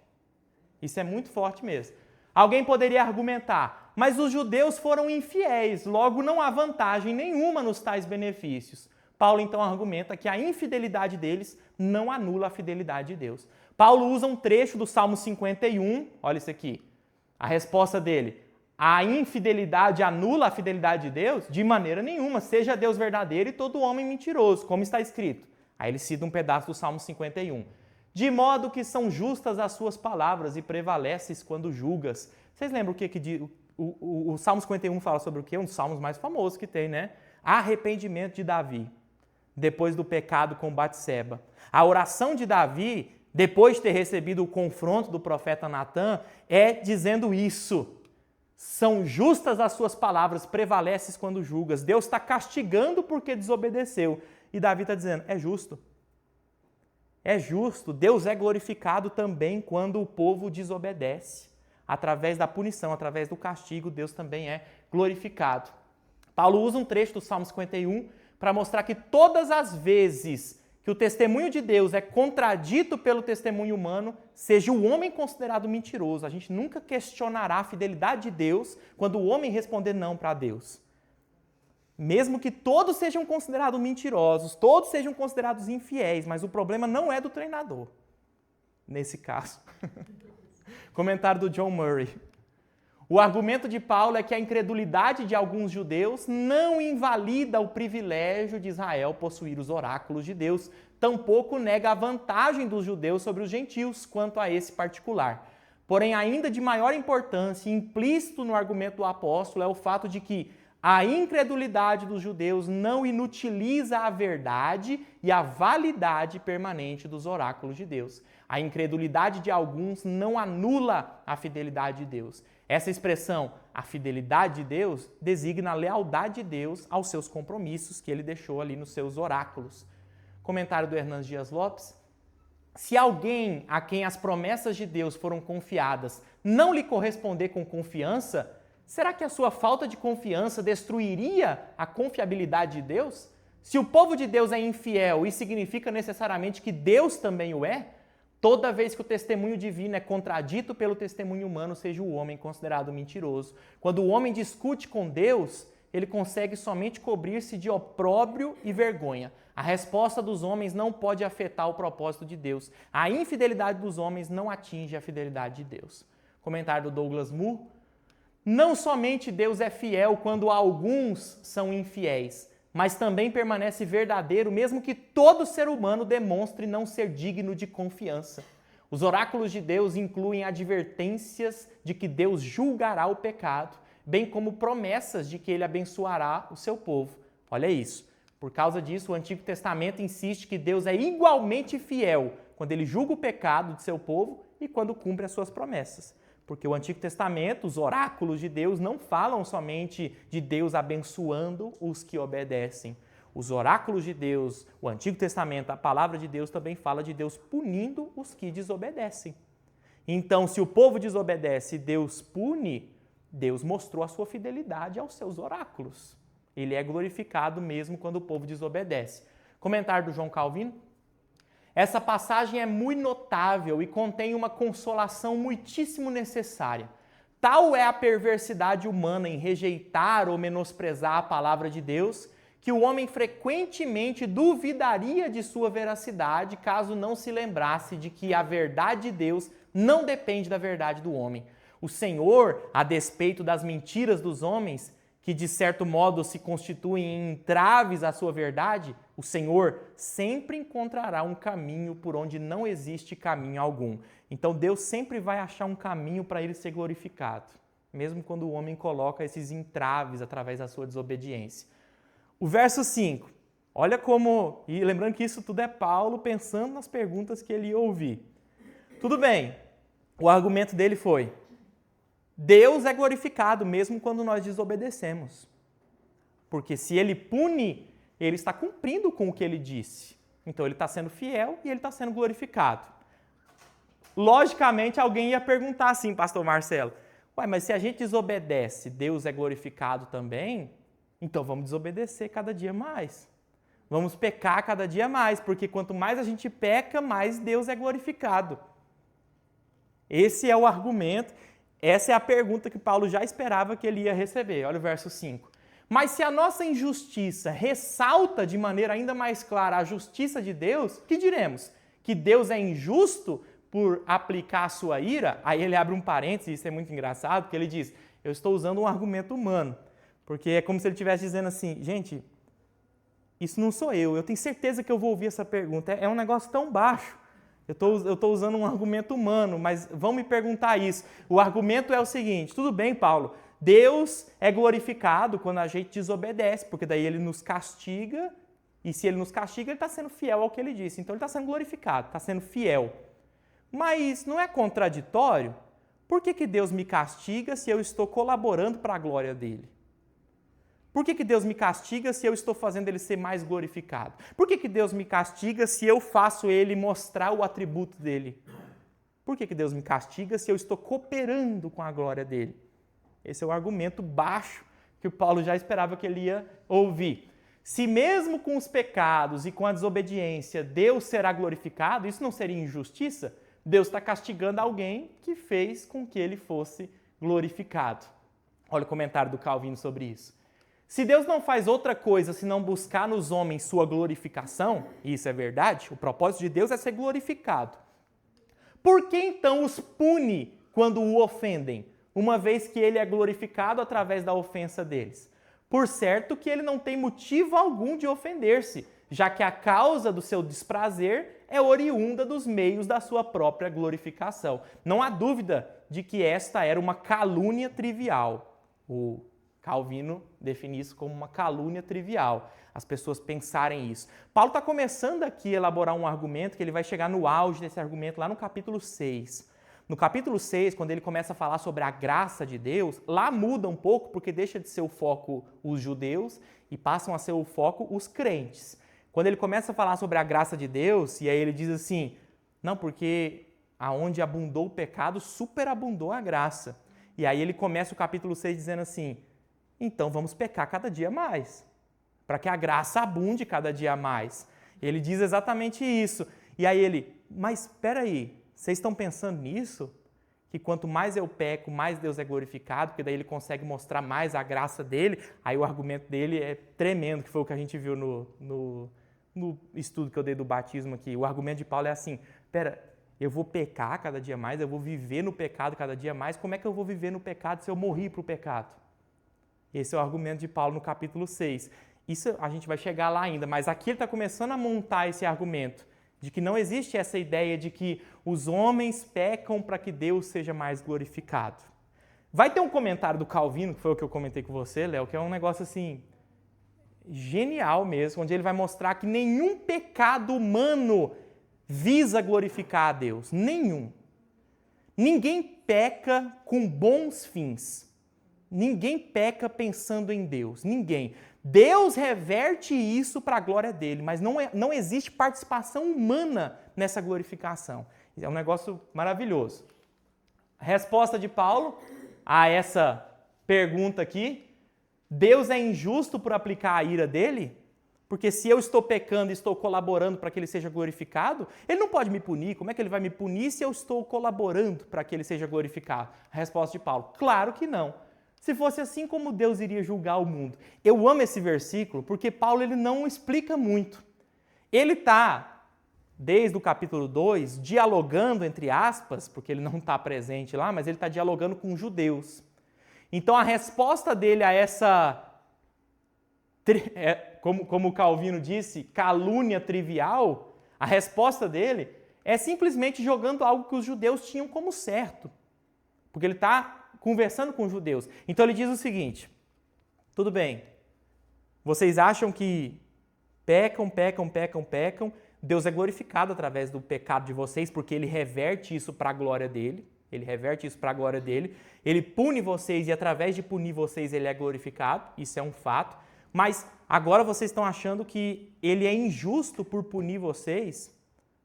Isso é muito forte mesmo. Alguém poderia argumentar, mas os judeus foram infiéis, logo não há vantagem nenhuma nos tais benefícios. Paulo então argumenta que a infidelidade deles não anula a fidelidade de Deus. Paulo usa um trecho do Salmo 51, olha isso aqui. A resposta dele, a infidelidade anula a fidelidade de Deus? De maneira nenhuma, seja Deus verdadeiro e todo homem mentiroso, como está escrito. Aí ele cita um pedaço do Salmo 51. De modo que são justas as suas palavras e prevaleces quando julgas. Vocês lembram o que o Salmo 51 fala sobre o quê? Um dos salmos mais famosos que tem, né? Arrependimento de Davi, depois do pecado com Batseba. A oração de Davi, depois de ter recebido o confronto do profeta Natã, é dizendo isso. São justas as suas palavras, prevaleces quando julgas. Deus está castigando porque desobedeceu. E Davi está dizendo, é justo. É justo. Deus é glorificado também quando o povo desobedece. Através da punição, através do castigo, Deus também é glorificado. Paulo usa um trecho do Salmo 51 para mostrar que todas as vezes que o testemunho de Deus é contradito pelo testemunho humano, seja o homem considerado mentiroso. A gente nunca questionará a fidelidade de Deus quando o homem responder não para Deus. Mesmo que todos sejam considerados mentirosos, todos sejam considerados infiéis, mas o problema não é do treinador, nesse caso. Comentário do John Murray. O argumento de Paulo é que a incredulidade de alguns judeus não invalida o privilégio de Israel possuir os oráculos de Deus, tampouco nega a vantagem dos judeus sobre os gentios quanto a esse particular. Porém, ainda de maior importância, implícito no argumento do apóstolo, é o fato de que a incredulidade dos judeus não inutiliza a verdade e a validade permanente dos oráculos de Deus. A incredulidade de alguns não anula a fidelidade de Deus. Essa expressão, a fidelidade de Deus, designa a lealdade de Deus aos seus compromissos que ele deixou ali nos seus oráculos. Comentário do Hernandes Dias Lopes. Se alguém a quem as promessas de Deus foram confiadas não lhe corresponder com confiança, será que a sua falta de confiança destruiria a confiabilidade de Deus? Se o povo de Deus é infiel, isso significa necessariamente que Deus também o é? Toda vez que o testemunho divino é contradito pelo testemunho humano, seja o homem considerado mentiroso. Quando o homem discute com Deus, ele consegue somente cobrir-se de opróbrio e vergonha. A resposta dos homens não pode afetar o propósito de Deus. A infidelidade dos homens não atinge a fidelidade de Deus. Comentário do Douglas Moo. Não somente Deus é fiel quando alguns são infiéis, mas também permanece verdadeiro mesmo que todo ser humano demonstre não ser digno de confiança. Os oráculos de Deus incluem advertências de que Deus julgará o pecado, bem como promessas de que ele abençoará o seu povo. Olha isso. Por causa disso, o Antigo Testamento insiste que Deus é igualmente fiel quando ele julga o pecado de seu povo e quando cumpre as suas promessas. Porque o Antigo Testamento, os oráculos de Deus, não falam somente de Deus abençoando os que obedecem. Os oráculos de Deus, o Antigo Testamento, a palavra de Deus também fala de Deus punindo os que desobedecem. Então, se o povo desobedece e Deus pune, Deus mostrou a sua fidelidade aos seus oráculos. Ele é glorificado mesmo quando o povo desobedece. Comentário do João Calvino. Essa passagem é muito notável e contém uma consolação muitíssimo necessária. Tal é a perversidade humana em rejeitar ou menosprezar a palavra de Deus, que o homem frequentemente duvidaria de sua veracidade caso não se lembrasse de que a verdade de Deus não depende da verdade do homem. O Senhor, a despeito das mentiras dos homens, que de certo modo se constituem em entraves à sua verdade, o Senhor sempre encontrará um caminho por onde não existe caminho algum. Então Deus sempre vai achar um caminho para ele ser glorificado, mesmo quando o homem coloca esses entraves através da sua desobediência. O verso 5, olha como, e lembrando que isso tudo é Paulo pensando nas perguntas que ele ia ouvir. Tudo bem, o argumento dele foi: Deus é glorificado mesmo quando nós desobedecemos. Porque se ele pune, ele está cumprindo com o que ele disse. Então ele está sendo fiel e ele está sendo glorificado. Logicamente alguém ia perguntar assim, pastor Marcelo, mas se a gente desobedece, Deus é glorificado também? Então vamos desobedecer cada dia mais. Vamos pecar cada dia mais, porque quanto mais a gente peca, mais Deus é glorificado. Esse é o argumento. Essa é a pergunta que Paulo já esperava que ele ia receber. Olha o verso 5. Mas se a nossa injustiça ressalta de maneira ainda mais clara a justiça de Deus, que diremos? Que Deus é injusto por aplicar a sua ira? Aí ele abre um parênteses, isso é muito engraçado, porque ele diz, eu estou usando um argumento humano. Porque é como se ele estivesse dizendo assim, gente, isso não sou eu tenho certeza que eu vou ouvir essa pergunta. É um negócio tão baixo. Eu estou usando um argumento humano, mas vão me perguntar isso. O argumento é o seguinte, tudo bem, Paulo, Deus é glorificado quando a gente desobedece, porque daí ele nos castiga, e se ele nos castiga, ele está sendo fiel ao que ele disse. Então ele está sendo glorificado, está sendo fiel. Mas não é contraditório? Por que Deus me castiga se eu estou colaborando para a glória dele? Por que Deus me castiga se eu estou fazendo ele ser mais glorificado? Por que Deus me castiga se eu faço ele mostrar o atributo dele? Por que Deus me castiga se eu estou cooperando com a glória dele? Esse é o argumento baixo que o Paulo já esperava que ele ia ouvir. Se mesmo com os pecados e com a desobediência Deus será glorificado, isso não seria injustiça? Deus está castigando alguém que fez com que ele fosse glorificado. Olha o comentário do Calvino sobre isso. Se Deus não faz outra coisa senão buscar nos homens sua glorificação, e isso é verdade, o propósito de Deus é ser glorificado. Por que então os pune quando o ofendem, uma vez que ele é glorificado através da ofensa deles? Por certo que ele não tem motivo algum de ofender-se, já que a causa do seu desprazer é oriunda dos meios da sua própria glorificação. Não há dúvida de que esta era uma calúnia trivial. O Calvino define isso como uma calúnia trivial, as pessoas pensarem isso. Paulo está começando aqui a elaborar um argumento que ele vai chegar no auge desse argumento lá no capítulo 6. No capítulo 6, quando ele começa a falar sobre a graça de Deus, lá muda um pouco porque deixa de ser o foco os judeus e passam a ser o foco os crentes. Quando ele começa a falar sobre a graça de Deus, e aí ele diz assim, não, porque aonde abundou o pecado, superabundou a graça. E aí ele começa o capítulo 6 dizendo assim, então vamos pecar cada dia mais, para que a graça abunde cada dia mais. Ele diz exatamente isso. E aí ele, mas espera aí, vocês estão pensando nisso? Que quanto mais eu peco, mais Deus é glorificado, porque daí ele consegue mostrar mais a graça dele. Aí o argumento dele é tremendo, que foi o que a gente viu no estudo que eu dei do batismo aqui. O argumento de Paulo é assim, espera, eu vou pecar cada dia mais, eu vou viver no pecado cada dia mais. Como é que eu vou viver no pecado se eu morrer para o pecado? Esse é o argumento de Paulo no capítulo 6. Isso a gente vai chegar lá ainda, mas aqui ele está começando a montar esse argumento de que não existe essa ideia de que os homens pecam para que Deus seja mais glorificado. Vai ter um comentário do Calvino, que foi o que eu comentei com você, Léo, que é um negócio assim, genial mesmo, onde ele vai mostrar que nenhum pecado humano visa glorificar a Deus. Nenhum. Ninguém peca com bons fins. Ninguém peca pensando em Deus. Ninguém. Deus reverte isso para a glória dele, mas não existe participação humana nessa glorificação. É um negócio maravilhoso. A resposta de Paulo a essa pergunta aqui: Deus é injusto por aplicar a ira dele? Porque se eu estou pecando e estou colaborando para que ele seja glorificado, ele não pode me punir. Como é que ele vai me punir se eu estou colaborando para que ele seja glorificado? A resposta de Paulo: claro que não. Se fosse assim, como Deus iria julgar o mundo? Eu amo esse versículo porque Paulo ele não explica muito. Ele está, desde o capítulo 2, dialogando, entre aspas, porque ele não está presente lá, mas ele está dialogando com judeus. Então a resposta dele a essa, como o Calvino disse, calúnia trivial, a resposta dele é simplesmente jogando algo que os judeus tinham como certo. Porque ele está conversando com os judeus. Então ele diz o seguinte: tudo bem, vocês acham que pecam, Deus é glorificado através do pecado de vocês, porque ele reverte isso para a glória dele. Ele pune vocês e através de punir vocês ele é glorificado, isso é um fato. Mas agora vocês estão achando que ele é injusto por punir vocês,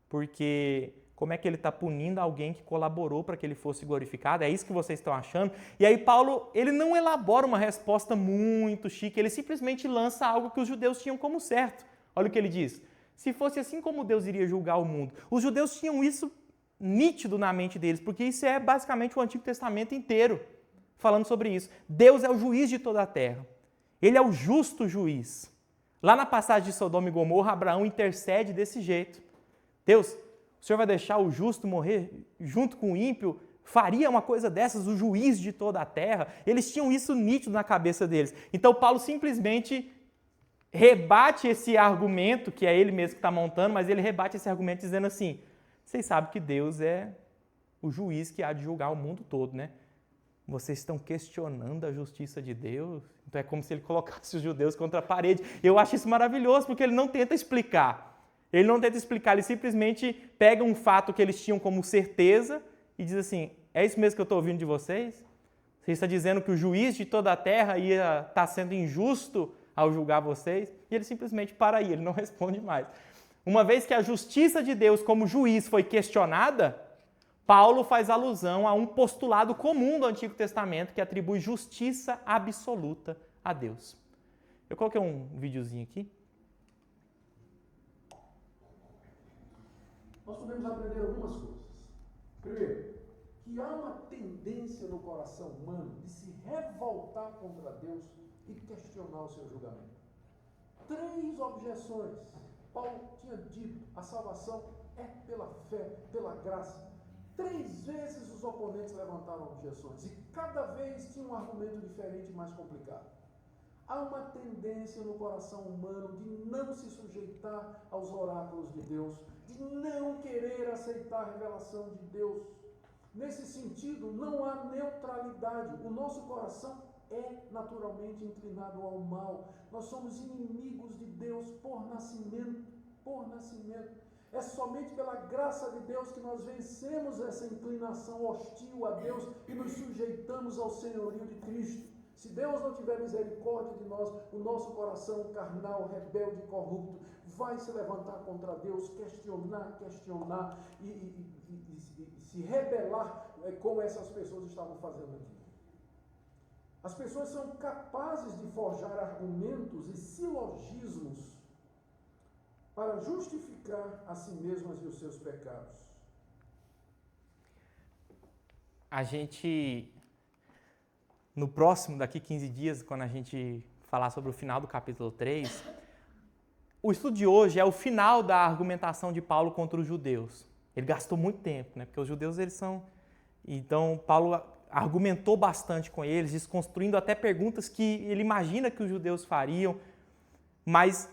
porque como é que ele está punindo alguém que colaborou para que ele fosse glorificado? É isso que vocês estão achando? E aí Paulo, ele não elabora uma resposta muito chique, ele simplesmente lança algo que os judeus tinham como certo. Olha o que ele diz: se fosse assim, como Deus iria julgar o mundo? Os judeus tinham isso nítido na mente deles, porque isso é basicamente o Antigo Testamento inteiro falando sobre isso. Deus é o juiz de toda a terra. Ele é o justo juiz. Lá na passagem de Sodoma e Gomorra, Abraão intercede desse jeito. Deus, o Senhor vai deixar o justo morrer junto com o ímpio? Faria uma coisa dessas o juiz de toda a terra? Eles tinham isso nítido na cabeça deles. Então Paulo simplesmente rebate esse argumento, que é ele mesmo que está montando, mas ele rebate esse argumento dizendo assim: vocês sabem que Deus é o juiz que há de julgar o mundo todo, né? Vocês estão questionando a justiça de Deus? Então é como se ele colocasse os judeus contra a parede. Eu acho isso maravilhoso, porque ele não tenta explicar. Ele simplesmente pega um fato que eles tinham como certeza e diz assim: é isso mesmo que eu estou ouvindo de vocês? Você está dizendo que o juiz de toda a terra ia estar sendo injusto ao julgar vocês? E ele simplesmente para aí, ele não responde mais. Uma vez que a justiça de Deus como juiz foi questionada, Paulo faz alusão a um postulado comum do Antigo Testamento que atribui justiça absoluta a Deus. Eu coloquei um videozinho aqui. Nós podemos aprender algumas coisas. Primeiro, que há uma tendência no coração humano de se revoltar contra Deus e questionar o seu julgamento. 3 objeções. Paulo tinha dito: a salvação é pela fé, pela graça. 3 vezes os oponentes levantaram objeções e cada vez tinha um argumento diferente e mais complicado. Há uma tendência no coração humano de não se sujeitar aos oráculos de Deus, de não querer aceitar a revelação de Deus. Nesse sentido, não há neutralidade. O nosso coração é naturalmente inclinado ao mal. Nós somos inimigos de Deus por nascimento. É somente pela graça de Deus que nós vencemos essa inclinação hostil a Deus e nos sujeitamos ao senhorio de Cristo. Se Deus não tiver misericórdia de nós, o nosso coração carnal, rebelde e corrupto vai se levantar contra Deus, questionar e se rebelar, como essas pessoas estavam fazendo aqui. As pessoas são capazes de forjar argumentos e silogismos para justificar a si mesmas e os seus pecados. A gente, no próximo, daqui 15 dias, quando a gente falar sobre o final do capítulo 3, o estudo de hoje é o final da argumentação de Paulo contra os judeus. Ele gastou muito tempo, né? Porque os judeus, eles são... Então, Paulo argumentou bastante com eles, desconstruindo até perguntas que ele imagina que os judeus fariam, mas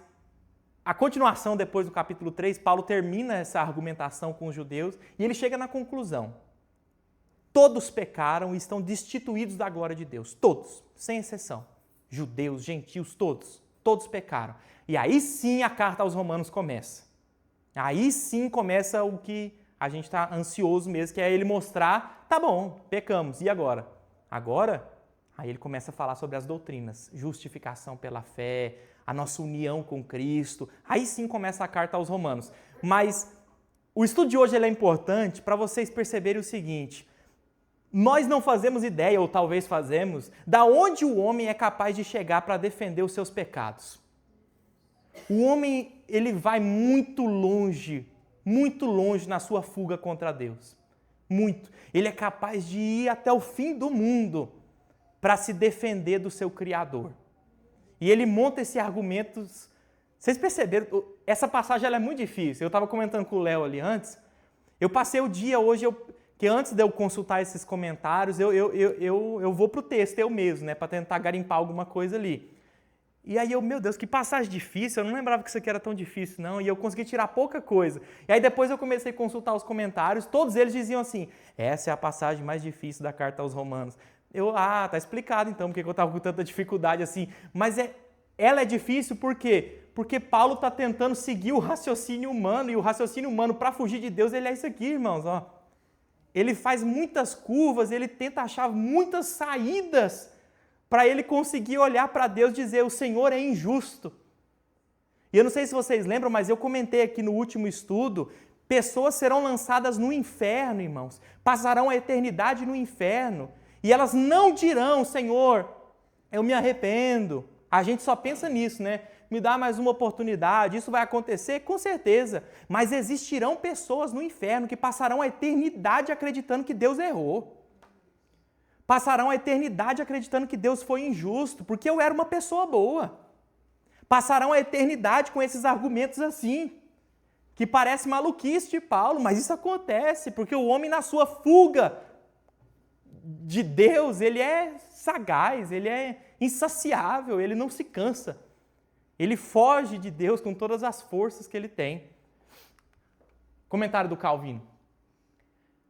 a continuação depois do capítulo 3, Paulo termina essa argumentação com os judeus e ele chega na conclusão. Todos pecaram e estão destituídos da glória de Deus, todos, sem exceção. Judeus, gentios, todos pecaram. E aí sim a carta aos Romanos começa. Aí sim começa o que a gente está ansioso mesmo, que é ele mostrar, tá bom, pecamos, e agora? Agora, aí ele começa a falar sobre as doutrinas, justificação pela fé, a nossa união com Cristo. Aí sim começa a carta aos Romanos. Mas o estudo de hoje ele é importante para vocês perceberem o seguinte: nós não fazemos ideia, ou talvez fazemos, da onde o homem é capaz de chegar para defender os seus pecados. O homem, ele vai muito longe na sua fuga contra Deus. Muito. Ele é capaz de ir até o fim do mundo para se defender do seu Criador. E ele monta esse argumento. Vocês perceberam? Essa passagem ela é muito difícil. Eu estava comentando com o Léo ali antes. Eu passei o dia hoje, que antes de eu consultar esses comentários, eu vou para o texto eu mesmo, né, para tentar garimpar alguma coisa ali. E aí meu Deus, que passagem difícil, eu não lembrava que isso aqui era tão difícil, não, e eu consegui tirar pouca coisa. E aí depois eu comecei a consultar os comentários, todos eles diziam assim, essa é a passagem mais difícil da carta aos Romanos. Tá explicado então, porque eu estava com tanta dificuldade assim. Mas ela é difícil por quê? Porque Paulo está tentando seguir o raciocínio humano, e o raciocínio humano para fugir de Deus, ele é isso aqui, irmãos, ó. Ele faz muitas curvas, ele tenta achar muitas saídas para ele conseguir olhar para Deus e dizer, o Senhor é injusto. E eu não sei se vocês lembram, mas eu comentei aqui no último estudo, pessoas serão lançadas no inferno, irmãos, passarão a eternidade no inferno, e elas não dirão, Senhor, eu me arrependo. A gente só pensa nisso, né? Me dá mais uma oportunidade, isso vai acontecer? Com certeza. Mas existirão pessoas no inferno que passarão a eternidade acreditando que Deus errou. Passarão a eternidade acreditando que Deus foi injusto, porque eu era uma pessoa boa. Passarão a eternidade com esses argumentos assim, que parece maluquice de Paulo, mas isso acontece, porque o homem na sua fuga de Deus, ele é sagaz, ele é insaciável, ele não se cansa. Ele foge de Deus com todas as forças que ele tem. Comentário do Calvino.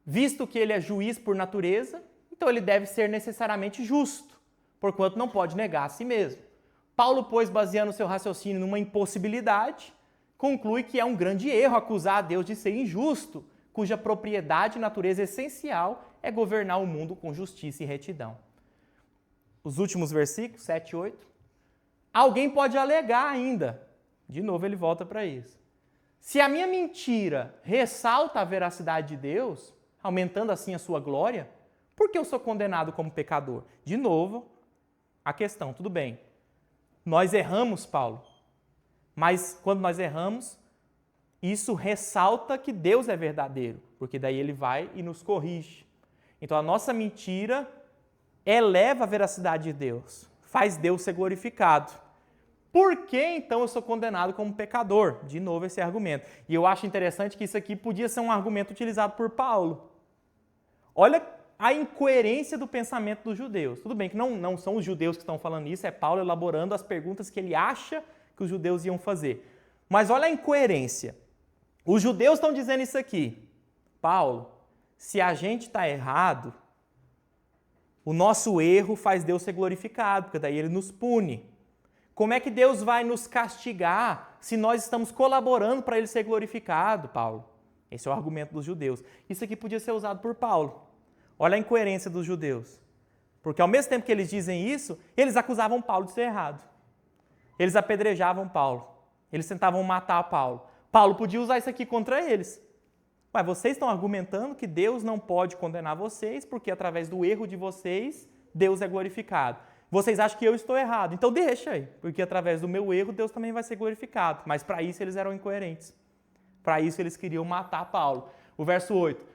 Visto que ele é juiz por natureza, então ele deve ser necessariamente justo, porquanto não pode negar a si mesmo. Paulo, pois, baseando seu raciocínio numa impossibilidade, conclui que é um grande erro acusar a Deus de ser injusto, cuja propriedade e natureza essencial é governar o mundo com justiça e retidão. Os últimos versículos, 7 e 8. Alguém pode alegar ainda, de novo ele volta para isso. Se a minha mentira ressalta a veracidade de Deus, aumentando assim a sua glória, por que eu sou condenado como pecador? De novo, a questão, tudo bem. Nós erramos, Paulo, mas quando nós erramos, isso ressalta que Deus é verdadeiro, porque daí ele vai e nos corrige. Então a nossa mentira eleva a veracidade de Deus, faz Deus ser glorificado. Por que então eu sou condenado como pecador? De novo esse argumento. E eu acho interessante que isso aqui podia ser um argumento utilizado por Paulo. Olha a incoerência do pensamento dos judeus. Tudo bem que não são os judeus que estão falando isso, é Paulo elaborando as perguntas que ele acha que os judeus iam fazer. Mas olha a incoerência. Os judeus estão dizendo isso aqui. Paulo, se a gente está errado, o nosso erro faz Deus ser glorificado, porque daí ele nos pune. Como é que Deus vai nos castigar se nós estamos colaborando para ele ser glorificado, Paulo? Esse é o argumento dos judeus. Isso aqui podia ser usado por Paulo. Olha a incoerência dos judeus. Porque ao mesmo tempo que eles dizem isso, eles acusavam Paulo de ser errado. Eles apedrejavam Paulo. Eles tentavam matar Paulo. Paulo podia usar isso aqui contra eles. Mas vocês estão argumentando que Deus não pode condenar vocês, porque através do erro de vocês, Deus é glorificado. Vocês acham que eu estou errado, então deixa aí, porque através do meu erro, Deus também vai ser glorificado. Mas para isso eles eram incoerentes. Para isso eles queriam matar Paulo. O verso 8.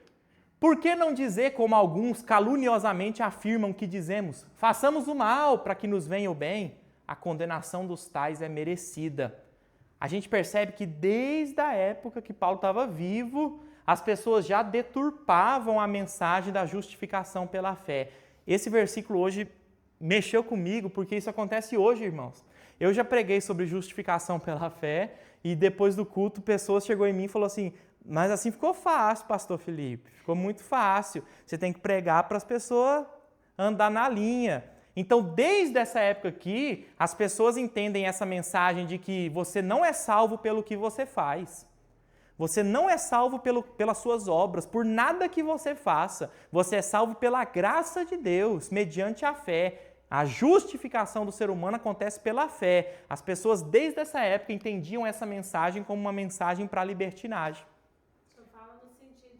Por que não dizer como alguns caluniosamente afirmam que dizemos, façamos o mal para que nos venha o bem? A condenação dos tais é merecida. A gente percebe que desde a época que Paulo estava vivo, as pessoas já deturpavam a mensagem da justificação pela fé. Esse versículo hoje mexeu comigo, porque isso acontece hoje, irmãos. Eu já preguei sobre justificação pela fé, e depois do culto, pessoas chegou em mim e falou assim, mas assim ficou fácil, pastor Felipe, ficou muito fácil. Você tem que pregar para as pessoas andar na linha. Então, desde essa época aqui, as pessoas entendem essa mensagem de que você não é salvo pelo que você faz. Você não é salvo pelas suas obras, por nada que você faça. Você é salvo pela graça de Deus, mediante a fé. A justificação do ser humano acontece pela fé. As pessoas, desde essa época, entendiam essa mensagem como uma mensagem para a libertinagem. O senhor fala no sentido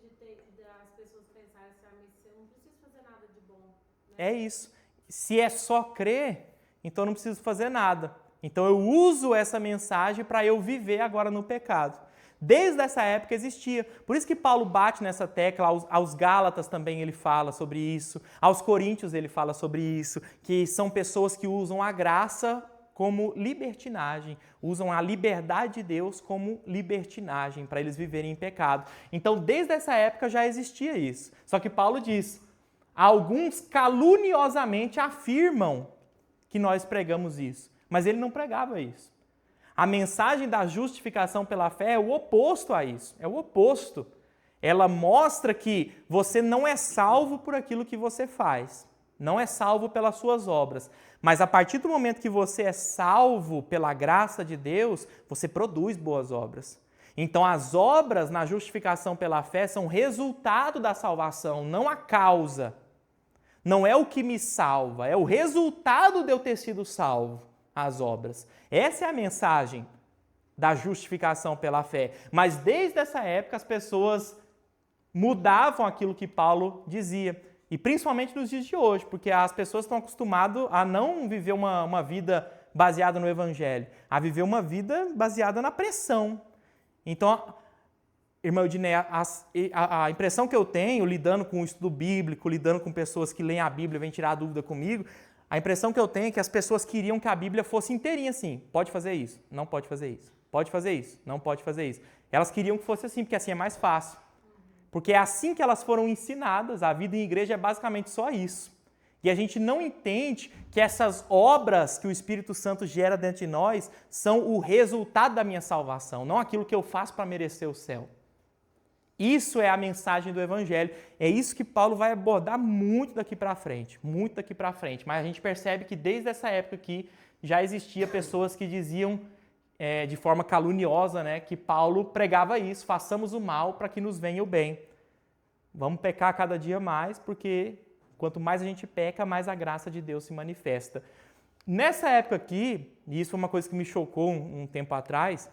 das pessoas pensarem assim, mas eu não preciso fazer nada de bom. Né? É isso. Se é só crer, então eu não preciso fazer nada. Então eu uso essa mensagem para eu viver agora no pecado. Desde essa época existia. Por isso que Paulo bate nessa tecla, aos Gálatas também ele fala sobre isso, aos Coríntios ele fala sobre isso, que são pessoas que usam a graça como libertinagem, usam a liberdade de Deus como libertinagem, para eles viverem em pecado. Então, desde essa época já existia isso. Só que Paulo diz, alguns caluniosamente afirmam que nós pregamos isso, mas ele não pregava isso. A mensagem da justificação pela fé é o oposto a isso, é o oposto. Ela mostra que você não é salvo por aquilo que você faz, não é salvo pelas suas obras, mas a partir do momento que você é salvo pela graça de Deus, você produz boas obras. Então as obras na justificação pela fé são resultado da salvação, não a causa. Não é o que me salva, é o resultado de eu ter sido salvo. As obras. Essa é a mensagem da justificação pela fé. Mas desde essa época as pessoas mudavam aquilo que Paulo dizia. E principalmente nos dias de hoje, porque as pessoas estão acostumadas a não viver uma vida baseada no Evangelho, a viver uma vida baseada na pressão. Então, irmã Eudineia, a impressão que eu tenho, lidando com o estudo bíblico, lidando com pessoas que leem a Bíblia e vêm tirar a dúvida comigo, a impressão que eu tenho é que as pessoas queriam que a Bíblia fosse inteirinha assim. Pode fazer isso, não pode fazer isso. Pode fazer isso, não pode fazer isso. Elas queriam que fosse assim, porque assim é mais fácil. Porque é assim que elas foram ensinadas. A vida em igreja é basicamente só isso. E a gente não entende que essas obras que o Espírito Santo gera dentro de nós são o resultado da minha salvação, não aquilo que eu faço para merecer o céu. Isso é a mensagem do Evangelho. É isso que Paulo vai abordar muito daqui para frente. Muito daqui para frente. Mas a gente percebe que desde essa época aqui já existia pessoas que diziam de forma caluniosa, né, que Paulo pregava isso, façamos o mal para que nos venha o bem. Vamos pecar cada dia mais, porque quanto mais a gente peca, mais a graça de Deus se manifesta. Nessa época aqui, e isso foi uma coisa que me chocou um tempo atrás,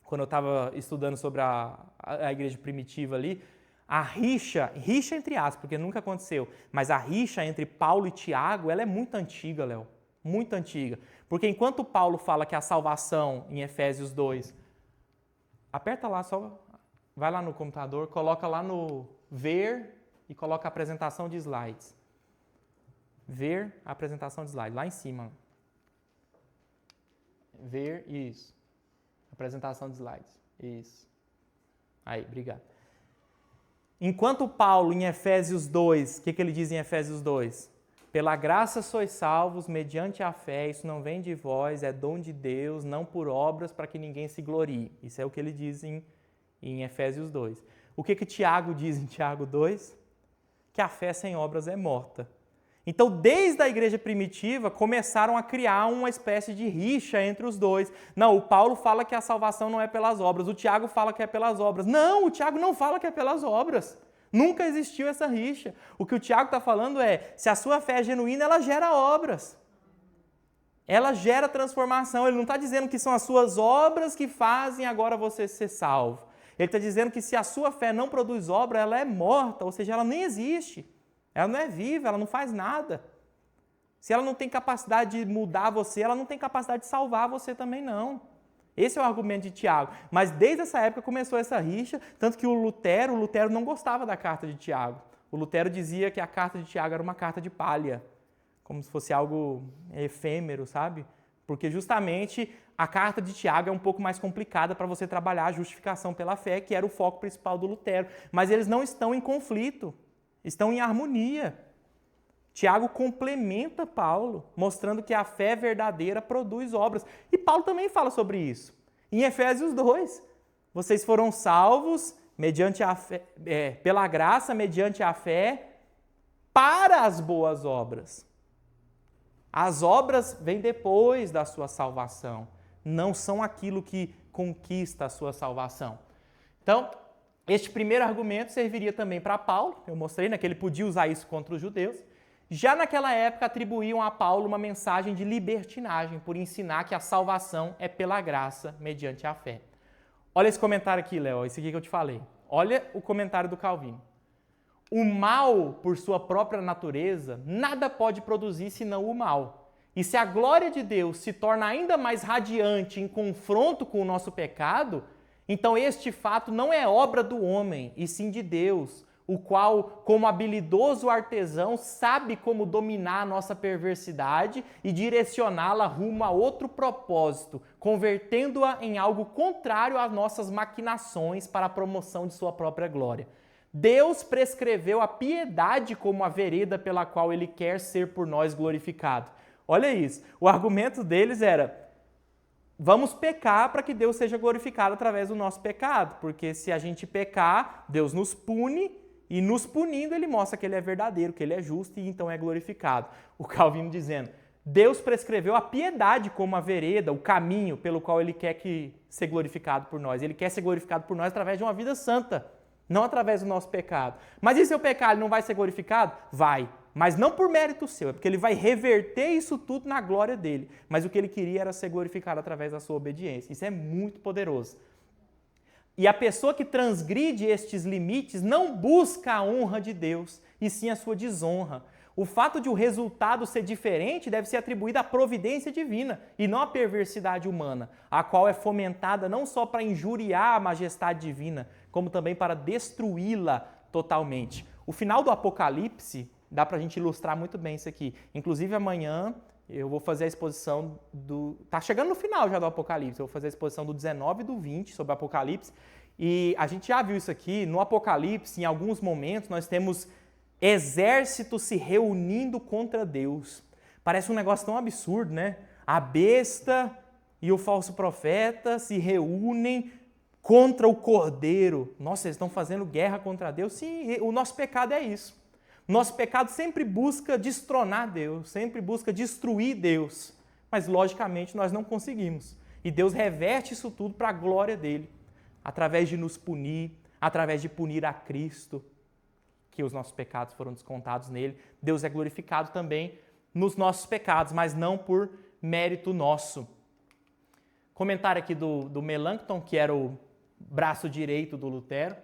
quando eu estava estudando sobre a igreja primitiva ali, a rixa entre aspas, porque nunca aconteceu, mas a rixa entre Paulo e Tiago, ela é muito antiga, Léo, muito antiga. Porque enquanto Paulo fala que a salvação, em Efésios 2, aperta lá, só vai lá no computador, coloca lá no ver e coloca a apresentação de slides. Ver a apresentação de slides, lá em cima. Ver, isso. Apresentação de slides. Isso. Aí, obrigado. Enquanto Paulo, em Efésios 2, o que ele diz em Efésios 2? Pela graça sois salvos, mediante a fé, isso não vem de vós, é dom de Deus, não por obras, para que ninguém se glorie. Isso é o que ele diz em Efésios 2. O que Tiago diz em Tiago 2? Que a fé sem obras é morta. Então, desde a igreja primitiva, começaram a criar uma espécie de rixa entre os dois. Não, o Paulo fala que a salvação não é pelas obras, o Tiago fala que é pelas obras. Não, o Tiago não fala que é pelas obras. Nunca existiu essa rixa. O que o Tiago está falando é, se a sua fé é genuína, ela gera obras. Ela gera transformação. Ele não está dizendo que são as suas obras que fazem agora você ser salvo. Ele está dizendo que se a sua fé não produz obra, ela é morta, ou seja, ela nem existe. Ela não é viva, ela não faz nada. Se ela não tem capacidade de mudar você, ela não tem capacidade de salvar você também não. Esse é o argumento de Tiago. Mas desde essa época começou essa rixa, tanto que o Lutero não gostava da carta de Tiago. O Lutero dizia que a carta de Tiago era uma carta de palha, como se fosse algo efêmero, sabe? Porque justamente a carta de Tiago é um pouco mais complicada para você trabalhar a justificação pela fé, que era o foco principal do Lutero. Mas eles não estão em conflito, estão em harmonia. Tiago complementa Paulo, mostrando que a fé verdadeira produz obras. E Paulo também fala sobre isso. Em Efésios 2, vocês foram salvos mediante a fé, pela graça, mediante a fé, para as boas obras. As obras vêm depois da sua salvação, não são aquilo que conquista a sua salvação. Então, este primeiro argumento serviria também para Paulo, eu mostrei, que ele podia usar isso contra os judeus. Já naquela época atribuíam a Paulo uma mensagem de libertinagem, por ensinar que a salvação é pela graça, mediante a fé. Olha esse comentário aqui, Léo, esse aqui que eu te falei. Olha o comentário do Calvino. O mal, por sua própria natureza, nada pode produzir senão o mal. E se a glória de Deus se torna ainda mais radiante em confronto com o nosso pecado, então este fato não é obra do homem, e sim de Deus, o qual, como habilidoso artesão, sabe como dominar a nossa perversidade e direcioná-la rumo a outro propósito, convertendo-a em algo contrário às nossas maquinações para a promoção de sua própria glória. Deus prescreveu a piedade como a vereda pela qual Ele quer ser por nós glorificado. Olha isso, o argumento deles era: vamos pecar para que Deus seja glorificado através do nosso pecado, porque se a gente pecar, Deus nos pune, e nos punindo Ele mostra que Ele é verdadeiro, que Ele é justo e então é glorificado. O Calvino dizendo: Deus prescreveu a piedade como a vereda, o caminho pelo qual Ele quer ser glorificado por nós. Ele quer ser glorificado por nós através de uma vida santa, não através do nosso pecado. Mas e se eu pecar, Ele não vai ser glorificado? Vai. Mas não por mérito seu, é porque Ele vai reverter isso tudo na glória dEle. Mas o que Ele queria era ser glorificado através da sua obediência. Isso é muito poderoso. E a pessoa que transgride estes limites não busca a honra de Deus, e sim a sua desonra. O fato de o resultado ser diferente deve ser atribuído à providência divina e não à perversidade humana, a qual é fomentada não só para injuriar a majestade divina, como também para destruí-la totalmente. O final do Apocalipse, dá para a gente ilustrar muito bem isso aqui. Inclusive amanhã eu vou fazer a exposição Tá chegando no final já do Apocalipse, eu vou fazer a exposição do 19 e do 20 sobre o Apocalipse. E a gente já viu isso aqui, no Apocalipse, em alguns momentos, nós temos exércitos se reunindo contra Deus. Parece um negócio tão absurdo, né? A besta e o falso profeta se reúnem contra o Cordeiro. Nossa, eles estão fazendo guerra contra Deus? Sim, o nosso pecado é isso. Nosso pecado sempre busca destronar Deus, sempre busca destruir Deus. Mas, logicamente, nós não conseguimos. E Deus reverte isso tudo para a glória dele, através de nos punir, através de punir a Cristo, que os nossos pecados foram descontados nele. Deus é glorificado também nos nossos pecados, mas não por mérito nosso. Comentário aqui do Melanchthon, que era o braço direito do Lutero.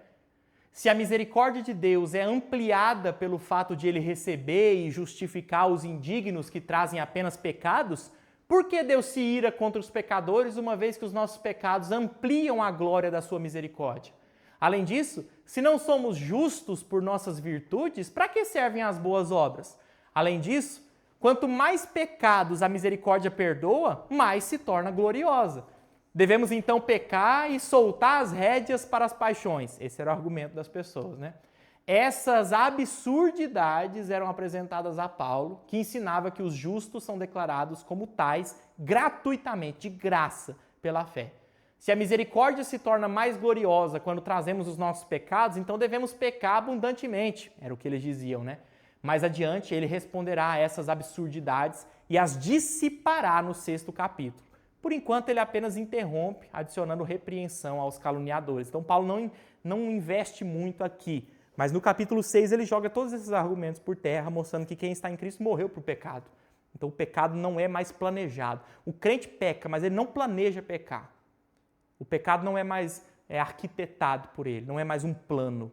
Se a misericórdia de Deus é ampliada pelo fato de Ele receber e justificar os indignos que trazem apenas pecados, por que Deus se ira contra os pecadores, uma vez que os nossos pecados ampliam a glória da sua misericórdia? Além disso, se não somos justos por nossas virtudes, para que servem as boas obras? Além disso, quanto mais pecados a misericórdia perdoa, mais se torna gloriosa. Devemos então pecar e soltar as rédeas para as paixões. Esse era o argumento das pessoas, né? Essas absurdidades eram apresentadas a Paulo, que ensinava que os justos são declarados como tais gratuitamente, de graça, pela fé. Se a misericórdia se torna mais gloriosa quando trazemos os nossos pecados, então devemos pecar abundantemente, era o que eles diziam, né? Mais adiante, ele responderá a essas absurdidades e as dissipará no 6º capítulo. Por enquanto, ele apenas interrompe, adicionando repreensão aos caluniadores. Então, Paulo não investe muito aqui. Mas no capítulo 6, ele joga todos esses argumentos por terra, mostrando que quem está em Cristo morreu para o pecado. Então, o pecado não é mais planejado. O crente peca, mas ele não planeja pecar. O pecado não é mais arquitetado por ele, não é mais um plano.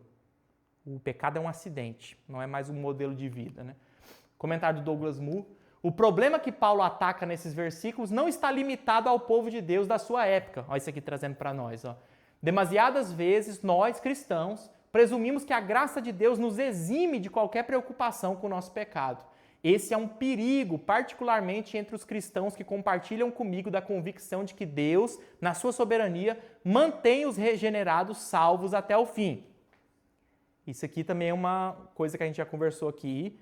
O pecado é um acidente, não é mais um modelo de vida, né? Comentário do Douglas Moo. O problema que Paulo ataca nesses versículos não está limitado ao povo de Deus da sua época. Olha isso aqui trazendo para nós. Ó. Demasiadas vezes, nós, cristãos, presumimos que a graça de Deus nos exime de qualquer preocupação com o nosso pecado. Esse é um perigo, particularmente entre os cristãos que compartilham comigo da convicção de que Deus, na sua soberania, mantém os regenerados salvos até o fim. Isso aqui também é uma coisa que a gente já conversou aqui.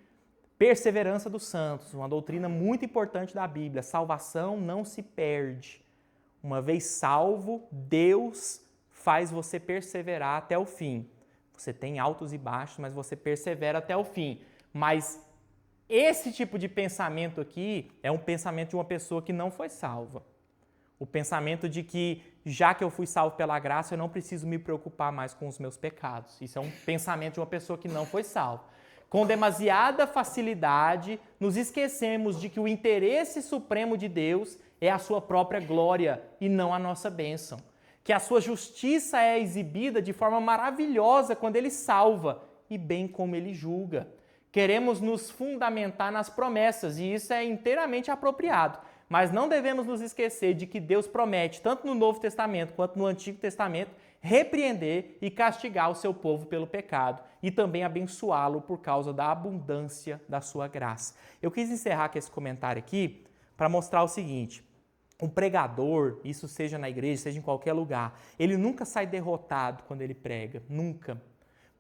Perseverança dos santos, uma doutrina muito importante da Bíblia. Salvação não se perde. Uma vez salvo, Deus faz você perseverar até o fim. Você tem altos e baixos, mas você persevera até o fim. Mas esse tipo de pensamento aqui é um pensamento de uma pessoa que não foi salva. O pensamento de que, já que eu fui salvo pela graça, eu não preciso me preocupar mais com os meus pecados. Isso é um pensamento de uma pessoa que não foi salva. Com demasiada facilidade, nos esquecemos de que o interesse supremo de Deus é a sua própria glória e não a nossa bênção. Que a sua justiça é exibida de forma maravilhosa quando Ele salva e bem como Ele julga. Queremos nos fundamentar nas promessas e isso é inteiramente apropriado. Mas não devemos nos esquecer de que Deus promete, tanto no Novo Testamento quanto no Antigo Testamento, repreender e castigar o seu povo pelo pecado e também abençoá-lo por causa da abundância da sua graça. Eu quis encerrar com esse comentário aqui para mostrar o seguinte: um pregador, isso seja na igreja, seja em qualquer lugar, ele nunca sai derrotado quando ele prega, nunca.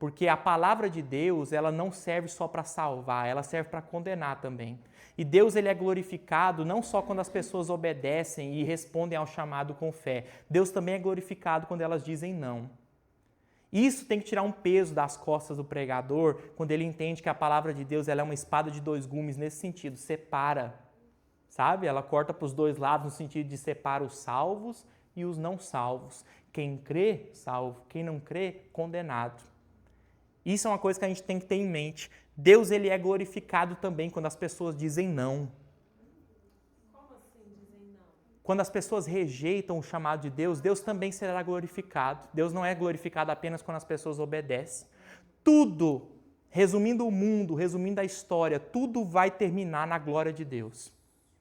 Porque a palavra de Deus, ela não serve só para salvar, ela serve para condenar também. E Deus, ele é glorificado não só quando as pessoas obedecem e respondem ao chamado com fé. Deus também é glorificado quando elas dizem não. Isso tem que tirar um peso das costas do pregador, quando ele entende que a palavra de Deus ela é uma espada de dois gumes nesse sentido, separa. Sabe? Ela corta para os dois lados no sentido de separa os salvos e os não salvos. Quem crê, salvo. Quem não crê, condenado. Isso é uma coisa que a gente tem que ter em mente. Deus, ele é glorificado também quando as pessoas dizem não. Como assim dizem não? Quando as pessoas rejeitam o chamado de Deus, Deus também será glorificado. Deus não é glorificado apenas quando as pessoas obedecem. Tudo, resumindo o mundo, resumindo a história, tudo vai terminar na glória de Deus.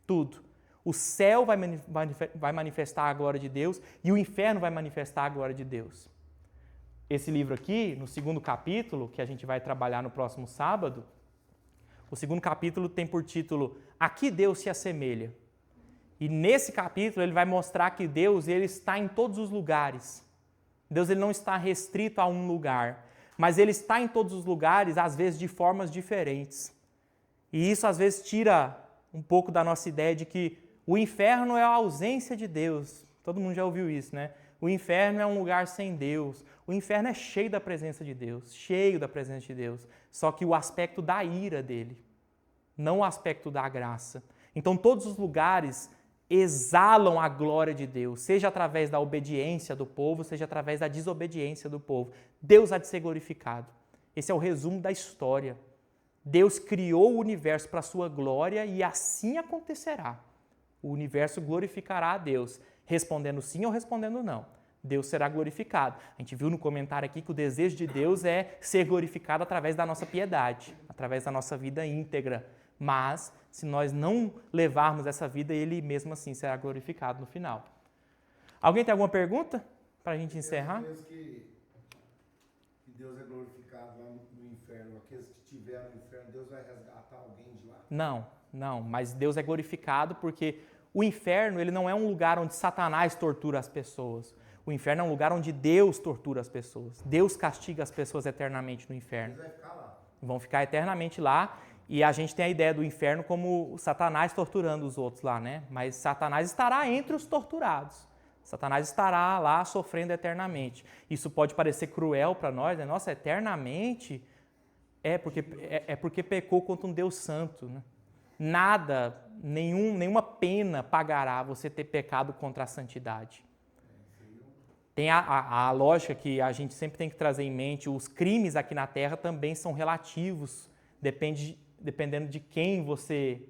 Tudo. O céu vai manifestar a glória de Deus e o inferno vai manifestar a glória de Deus. Esse livro aqui, no 2º capítulo, que a gente vai trabalhar no próximo sábado, o 2º capítulo tem por título Aqui Deus se assemelha. E nesse capítulo ele vai mostrar que Deus ele está em todos os lugares. Deus ele não está restrito a um lugar, mas ele está em todos os lugares, às vezes de formas diferentes. E isso às vezes tira um pouco da nossa ideia de que o inferno é a ausência de Deus. Todo mundo já ouviu isso, né? O inferno é um lugar sem Deus. O inferno é cheio da presença de Deus, cheio da presença de Deus. Só que o aspecto da ira dele, não o aspecto da graça. Então todos os lugares exalam a glória de Deus, seja através da obediência do povo, seja através da desobediência do povo. Deus há de ser glorificado. Esse é o resumo da história. Deus criou o universo para a sua glória e assim acontecerá. O universo glorificará a Deus, respondendo sim ou respondendo não. Deus será glorificado. A gente viu no comentário aqui que o desejo de Deus é ser glorificado através da nossa piedade, através da nossa vida íntegra. Mas, se nós não levarmos essa vida, Ele mesmo assim será glorificado no final. Alguém tem alguma pergunta para a gente encerrar? Eu penso que Deus é glorificado lá no inferno. Aqueles que estiveram no inferno, Deus vai resgatar alguém de lá? Não. Mas Deus é glorificado porque o inferno ele não é um lugar onde Satanás tortura as pessoas. O inferno é um lugar onde Deus tortura as pessoas. Deus castiga as pessoas eternamente no inferno. Deus vai ficar lá. Vão ficar eternamente lá. E a gente tem a ideia do inferno como Satanás torturando os outros lá, né? Mas Satanás estará entre os torturados. Satanás estará lá sofrendo eternamente. Isso pode parecer cruel para nós, né? Nossa, eternamente? É porque pecou contra um Deus santo, né? Nada, nenhuma pena pagará você ter pecado contra a santidade. Tem a lógica que a gente sempre tem que trazer em mente, os crimes aqui na Terra também são relativos, dependendo de quem você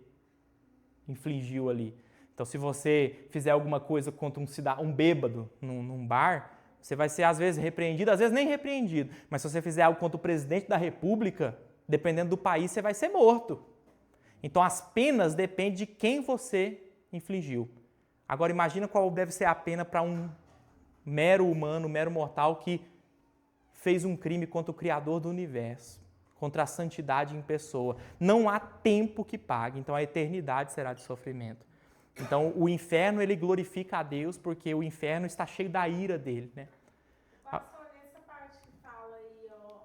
infligiu ali. Então, se você fizer alguma coisa contra um bêbado num bar, você vai ser, às vezes, repreendido, às vezes nem repreendido. Mas se você fizer algo contra o presidente da República, dependendo do país, você vai ser morto. Então, as penas dependem de quem você infligiu. Agora, imagina qual deve ser a pena para um mero humano, um mero mortal que fez um crime contra o Criador do universo. contra a santidade em pessoa. Não há tempo que pague, então a eternidade será de sofrimento. Então o inferno, ele glorifica a Deus porque o inferno está cheio da ira dele, né? Pastor, nessa parte que fala aí, ó,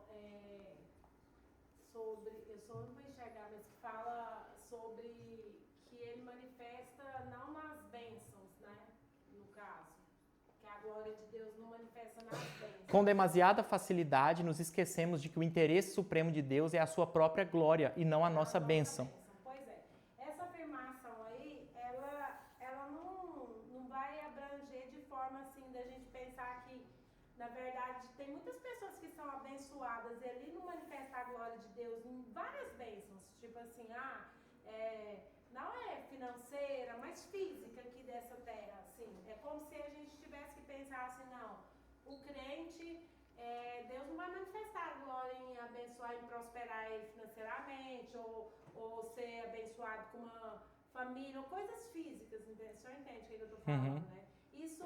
sobre, eu só não vou enxergar, mas que fala sobre que ele manifesta não nas bênçãos, né, no caso, que a glória de Deus não manifesta nas bênçãos. Com demasiada facilidade, nos esquecemos de que o interesse supremo de Deus é a sua própria glória e não a nossa bênção. Pois é. Essa afirmação aí, ela não vai abranger de forma assim da gente pensar que, na verdade, tem muitas pessoas que são abençoadas e ali não manifesta a glória de Deus em várias bênçãos. Tipo assim, não é financeira, mas física aqui dessa terra, assim. É como se a gente tivesse que pensar assim, não, o crente, Deus não vai manifestar a glória em abençoar, em prosperar ele financeiramente, ou ser abençoado com uma família, ou coisas físicas, entende? O senhor entende o que eu estou falando, né? Isso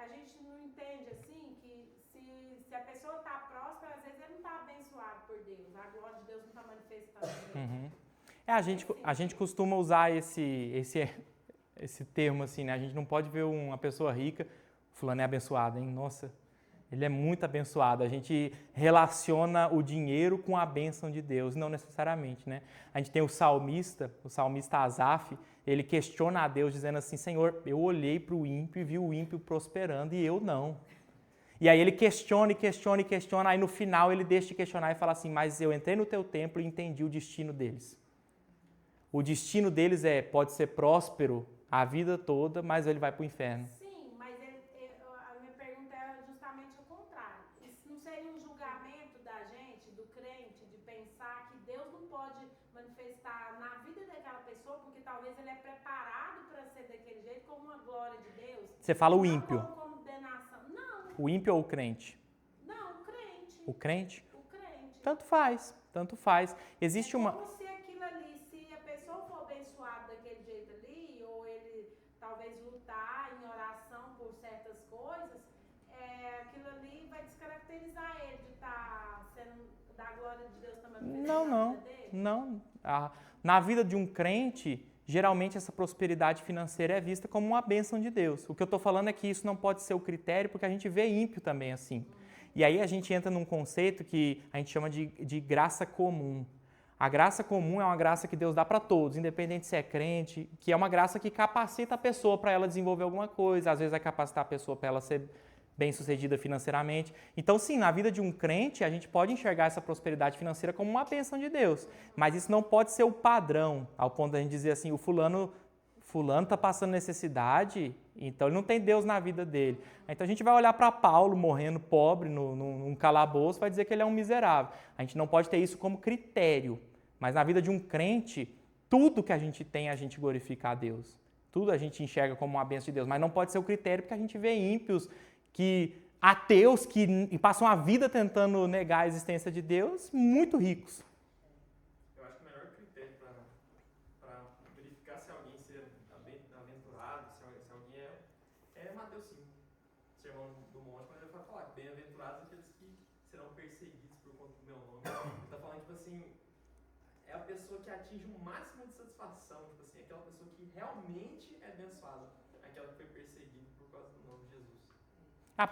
a gente não entende, assim, que se a pessoa está próspera, às vezes ele não está abençoado por Deus, a glória de Deus não está manifestando. A gente costuma usar esse termo assim, né? A gente não pode ver uma pessoa rica, fulano é abençoado, hein? Nossa, ele é muito abençoado. A gente relaciona o dinheiro com a bênção de Deus, não necessariamente, né? A gente tem o salmista Asaf, ele questiona a Deus dizendo assim, Senhor, eu olhei para o ímpio e vi o ímpio prosperando e eu não. E aí ele questiona, aí no final ele deixa de questionar e fala assim, mas eu entrei no teu templo e entendi o destino deles. O destino deles pode ser próspero a vida toda, mas ele vai para o inferno. Sim, mas a minha pergunta é justamente o contrário. Isso não seria um julgamento da gente, do crente, de pensar que Deus não pode manifestar na vida daquela pessoa, porque talvez ele é preparado para ser daquele jeito, como uma glória de Deus. Você fala o ímpio. Não como condenação. Não. O ímpio ou o crente? Não, o crente. O crente? O crente. Tanto faz. Existe uma... Como se aquilo ali, se a pessoa for abençoada daquele jeito ali, ou ele talvez lutar em oração por certas coisas, aquilo ali vai descaracterizar ele de estar sendo da glória de Deus também. Não. Na vida de um crente, geralmente essa prosperidade financeira é vista como uma bênção de Deus. O que eu estou falando é que isso não pode ser o critério, porque a gente vê ímpio também assim. E aí a gente entra num conceito que a gente chama de graça comum. A graça comum é uma graça que Deus dá para todos, independente se é crente, que é uma graça que capacita a pessoa para ela desenvolver alguma coisa, às vezes vai capacitar a pessoa para ela ser bem-sucedida financeiramente. Então, sim, na vida de um crente, a gente pode enxergar essa prosperidade financeira como uma bênção de Deus, mas isso não pode ser o padrão, ao ponto de a gente dizer assim, o fulano está passando necessidade, então ele não tem Deus na vida dele. Então a gente vai olhar para Paulo morrendo pobre num calabouço, vai dizer que ele é um miserável. A gente não pode ter isso como critério, mas na vida de um crente, tudo que a gente tem, a gente glorifica a Deus. Tudo a gente enxerga como uma bênção de Deus, mas não pode ser o critério porque a gente vê ímpios, ateus que passam a vida tentando negar a existência de Deus, muito ricos. Eu acho que o melhor critério para verificar se alguém ser aventurado, se alguém é Mateus 5, Sermão do Monte, quando ele vai falar que bem-aventurados aqueles que serão perseguidos por conta do meu nome. Ele está falando, tipo assim, é a pessoa que atinge o máximo de satisfação, tipo assim, aquela pessoa que realmente é abençoada, aquela que foi perseguida por causa do nome de Jesus. A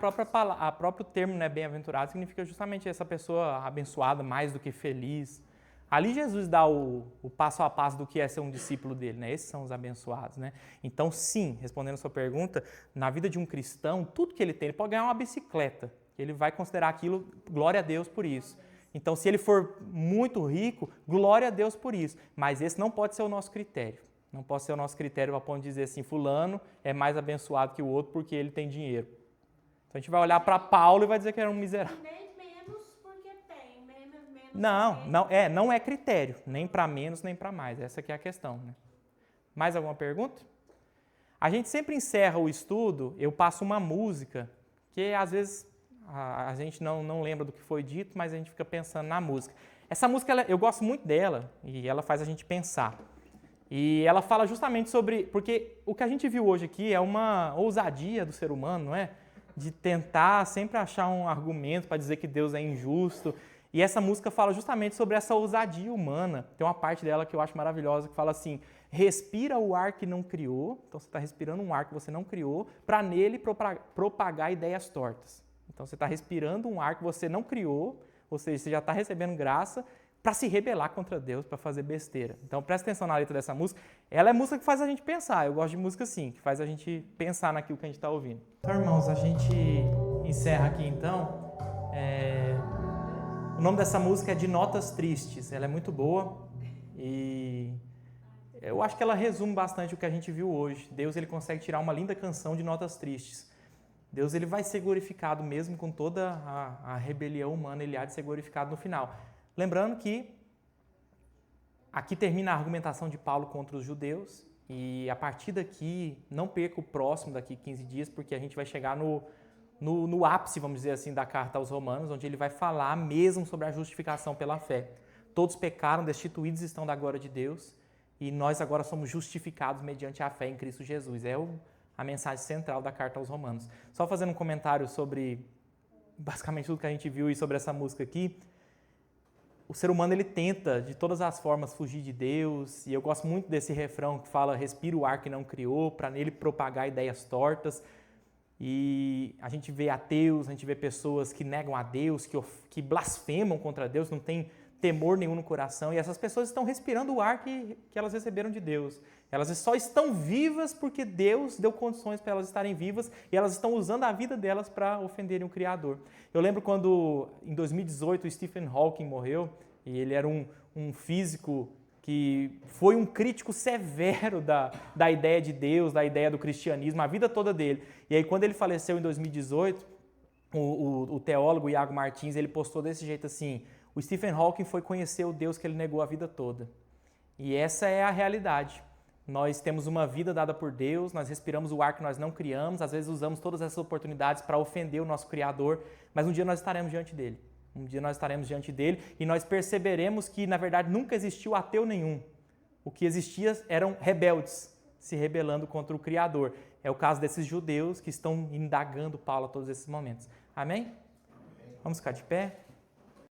próprio termo, né, bem-aventurado, significa justamente essa pessoa abençoada, mais do que feliz. Ali Jesus dá o passo a passo do que é ser um discípulo dele, né? Esses são os abençoados, né? Então, sim, respondendo a sua pergunta, na vida de um cristão, tudo que ele tem, ele pode ganhar uma bicicleta. Ele vai considerar aquilo, glória a Deus por isso. Então, se ele for muito rico, glória a Deus por isso. Mas esse não pode ser o nosso critério. Não pode ser o nosso critério para ponto de dizer assim, fulano é mais abençoado que o outro porque ele tem dinheiro. Então, a gente vai olhar para Paulo e vai dizer que era um miserável. Nem menos porque tem, menos Não é critério, nem para menos, nem para mais. Essa que é a questão, né? Mais alguma pergunta? A gente sempre encerra o estudo, eu passo uma música, que às vezes a gente não lembra do que foi dito, mas a gente fica pensando na música. Essa música, eu gosto muito dela, e ela faz a gente pensar. E ela fala justamente sobre... Porque o que a gente viu hoje aqui é uma ousadia do ser humano, não é? De tentar sempre achar um argumento para dizer que Deus é injusto. E essa música fala justamente sobre essa ousadia humana. Tem uma parte dela que eu acho maravilhosa, que fala assim, respira o ar que não criou, então você está respirando um ar que você não criou, para nele propagar ideias tortas. Então você está respirando um ar que você não criou, ou seja, você já está recebendo graça, para se rebelar contra Deus, para fazer besteira. Então presta atenção na letra dessa música. Ela é música que faz a gente pensar. Eu gosto de música assim, que faz a gente pensar naquilo que a gente está ouvindo. Então, irmãos, a gente encerra aqui então. O nome dessa música é De Notas Tristes. Ela é muito boa e eu acho que ela resume bastante o que a gente viu hoje. Deus ele consegue tirar uma linda canção de notas tristes. Deus ele vai ser glorificado mesmo com toda a rebelião humana, ele há de ser glorificado no final. Lembrando que aqui termina a argumentação de Paulo contra os judeus e a partir daqui, não perca o próximo daqui 15 dias, porque a gente vai chegar no ápice, vamos dizer assim, da carta aos Romanos, onde ele vai falar mesmo sobre a justificação pela fé. Todos pecaram, destituídos estão da glória de Deus e nós agora somos justificados mediante a fé em Cristo Jesus. É a mensagem central da carta aos Romanos. Só fazendo um comentário sobre basicamente tudo que a gente viu e sobre essa música aqui. O ser humano ele tenta de todas as formas fugir de Deus e eu gosto muito desse refrão que fala respira o ar que não criou, para nele propagar ideias tortas. E a gente vê ateus, a gente vê pessoas que negam a Deus, que blasfemam contra Deus, não tem temor nenhum no coração. E essas pessoas estão respirando o ar que elas receberam de Deus. Elas só estão vivas porque Deus deu condições para elas estarem vivas e elas estão usando a vida delas para ofenderem o Criador. Eu lembro quando, em 2018, o Stephen Hawking morreu, e ele era um físico que foi um crítico severo da ideia de Deus, da ideia do cristianismo, a vida toda dele. E aí, quando ele faleceu em 2018, o teólogo Iago Martins, ele postou desse jeito assim, o Stephen Hawking foi conhecer o Deus que ele negou a vida toda. E essa é a realidade. Nós temos uma vida dada por Deus, nós respiramos o ar que nós não criamos, às vezes usamos todas essas oportunidades para ofender o nosso Criador, mas um dia nós estaremos diante dele. Um dia nós estaremos diante dele e nós perceberemos que, na verdade, nunca existiu ateu nenhum. O que existia eram rebeldes, se rebelando contra o Criador. É o caso desses judeus que estão indagando Paulo a todos esses momentos. Amém? Vamos ficar de pé?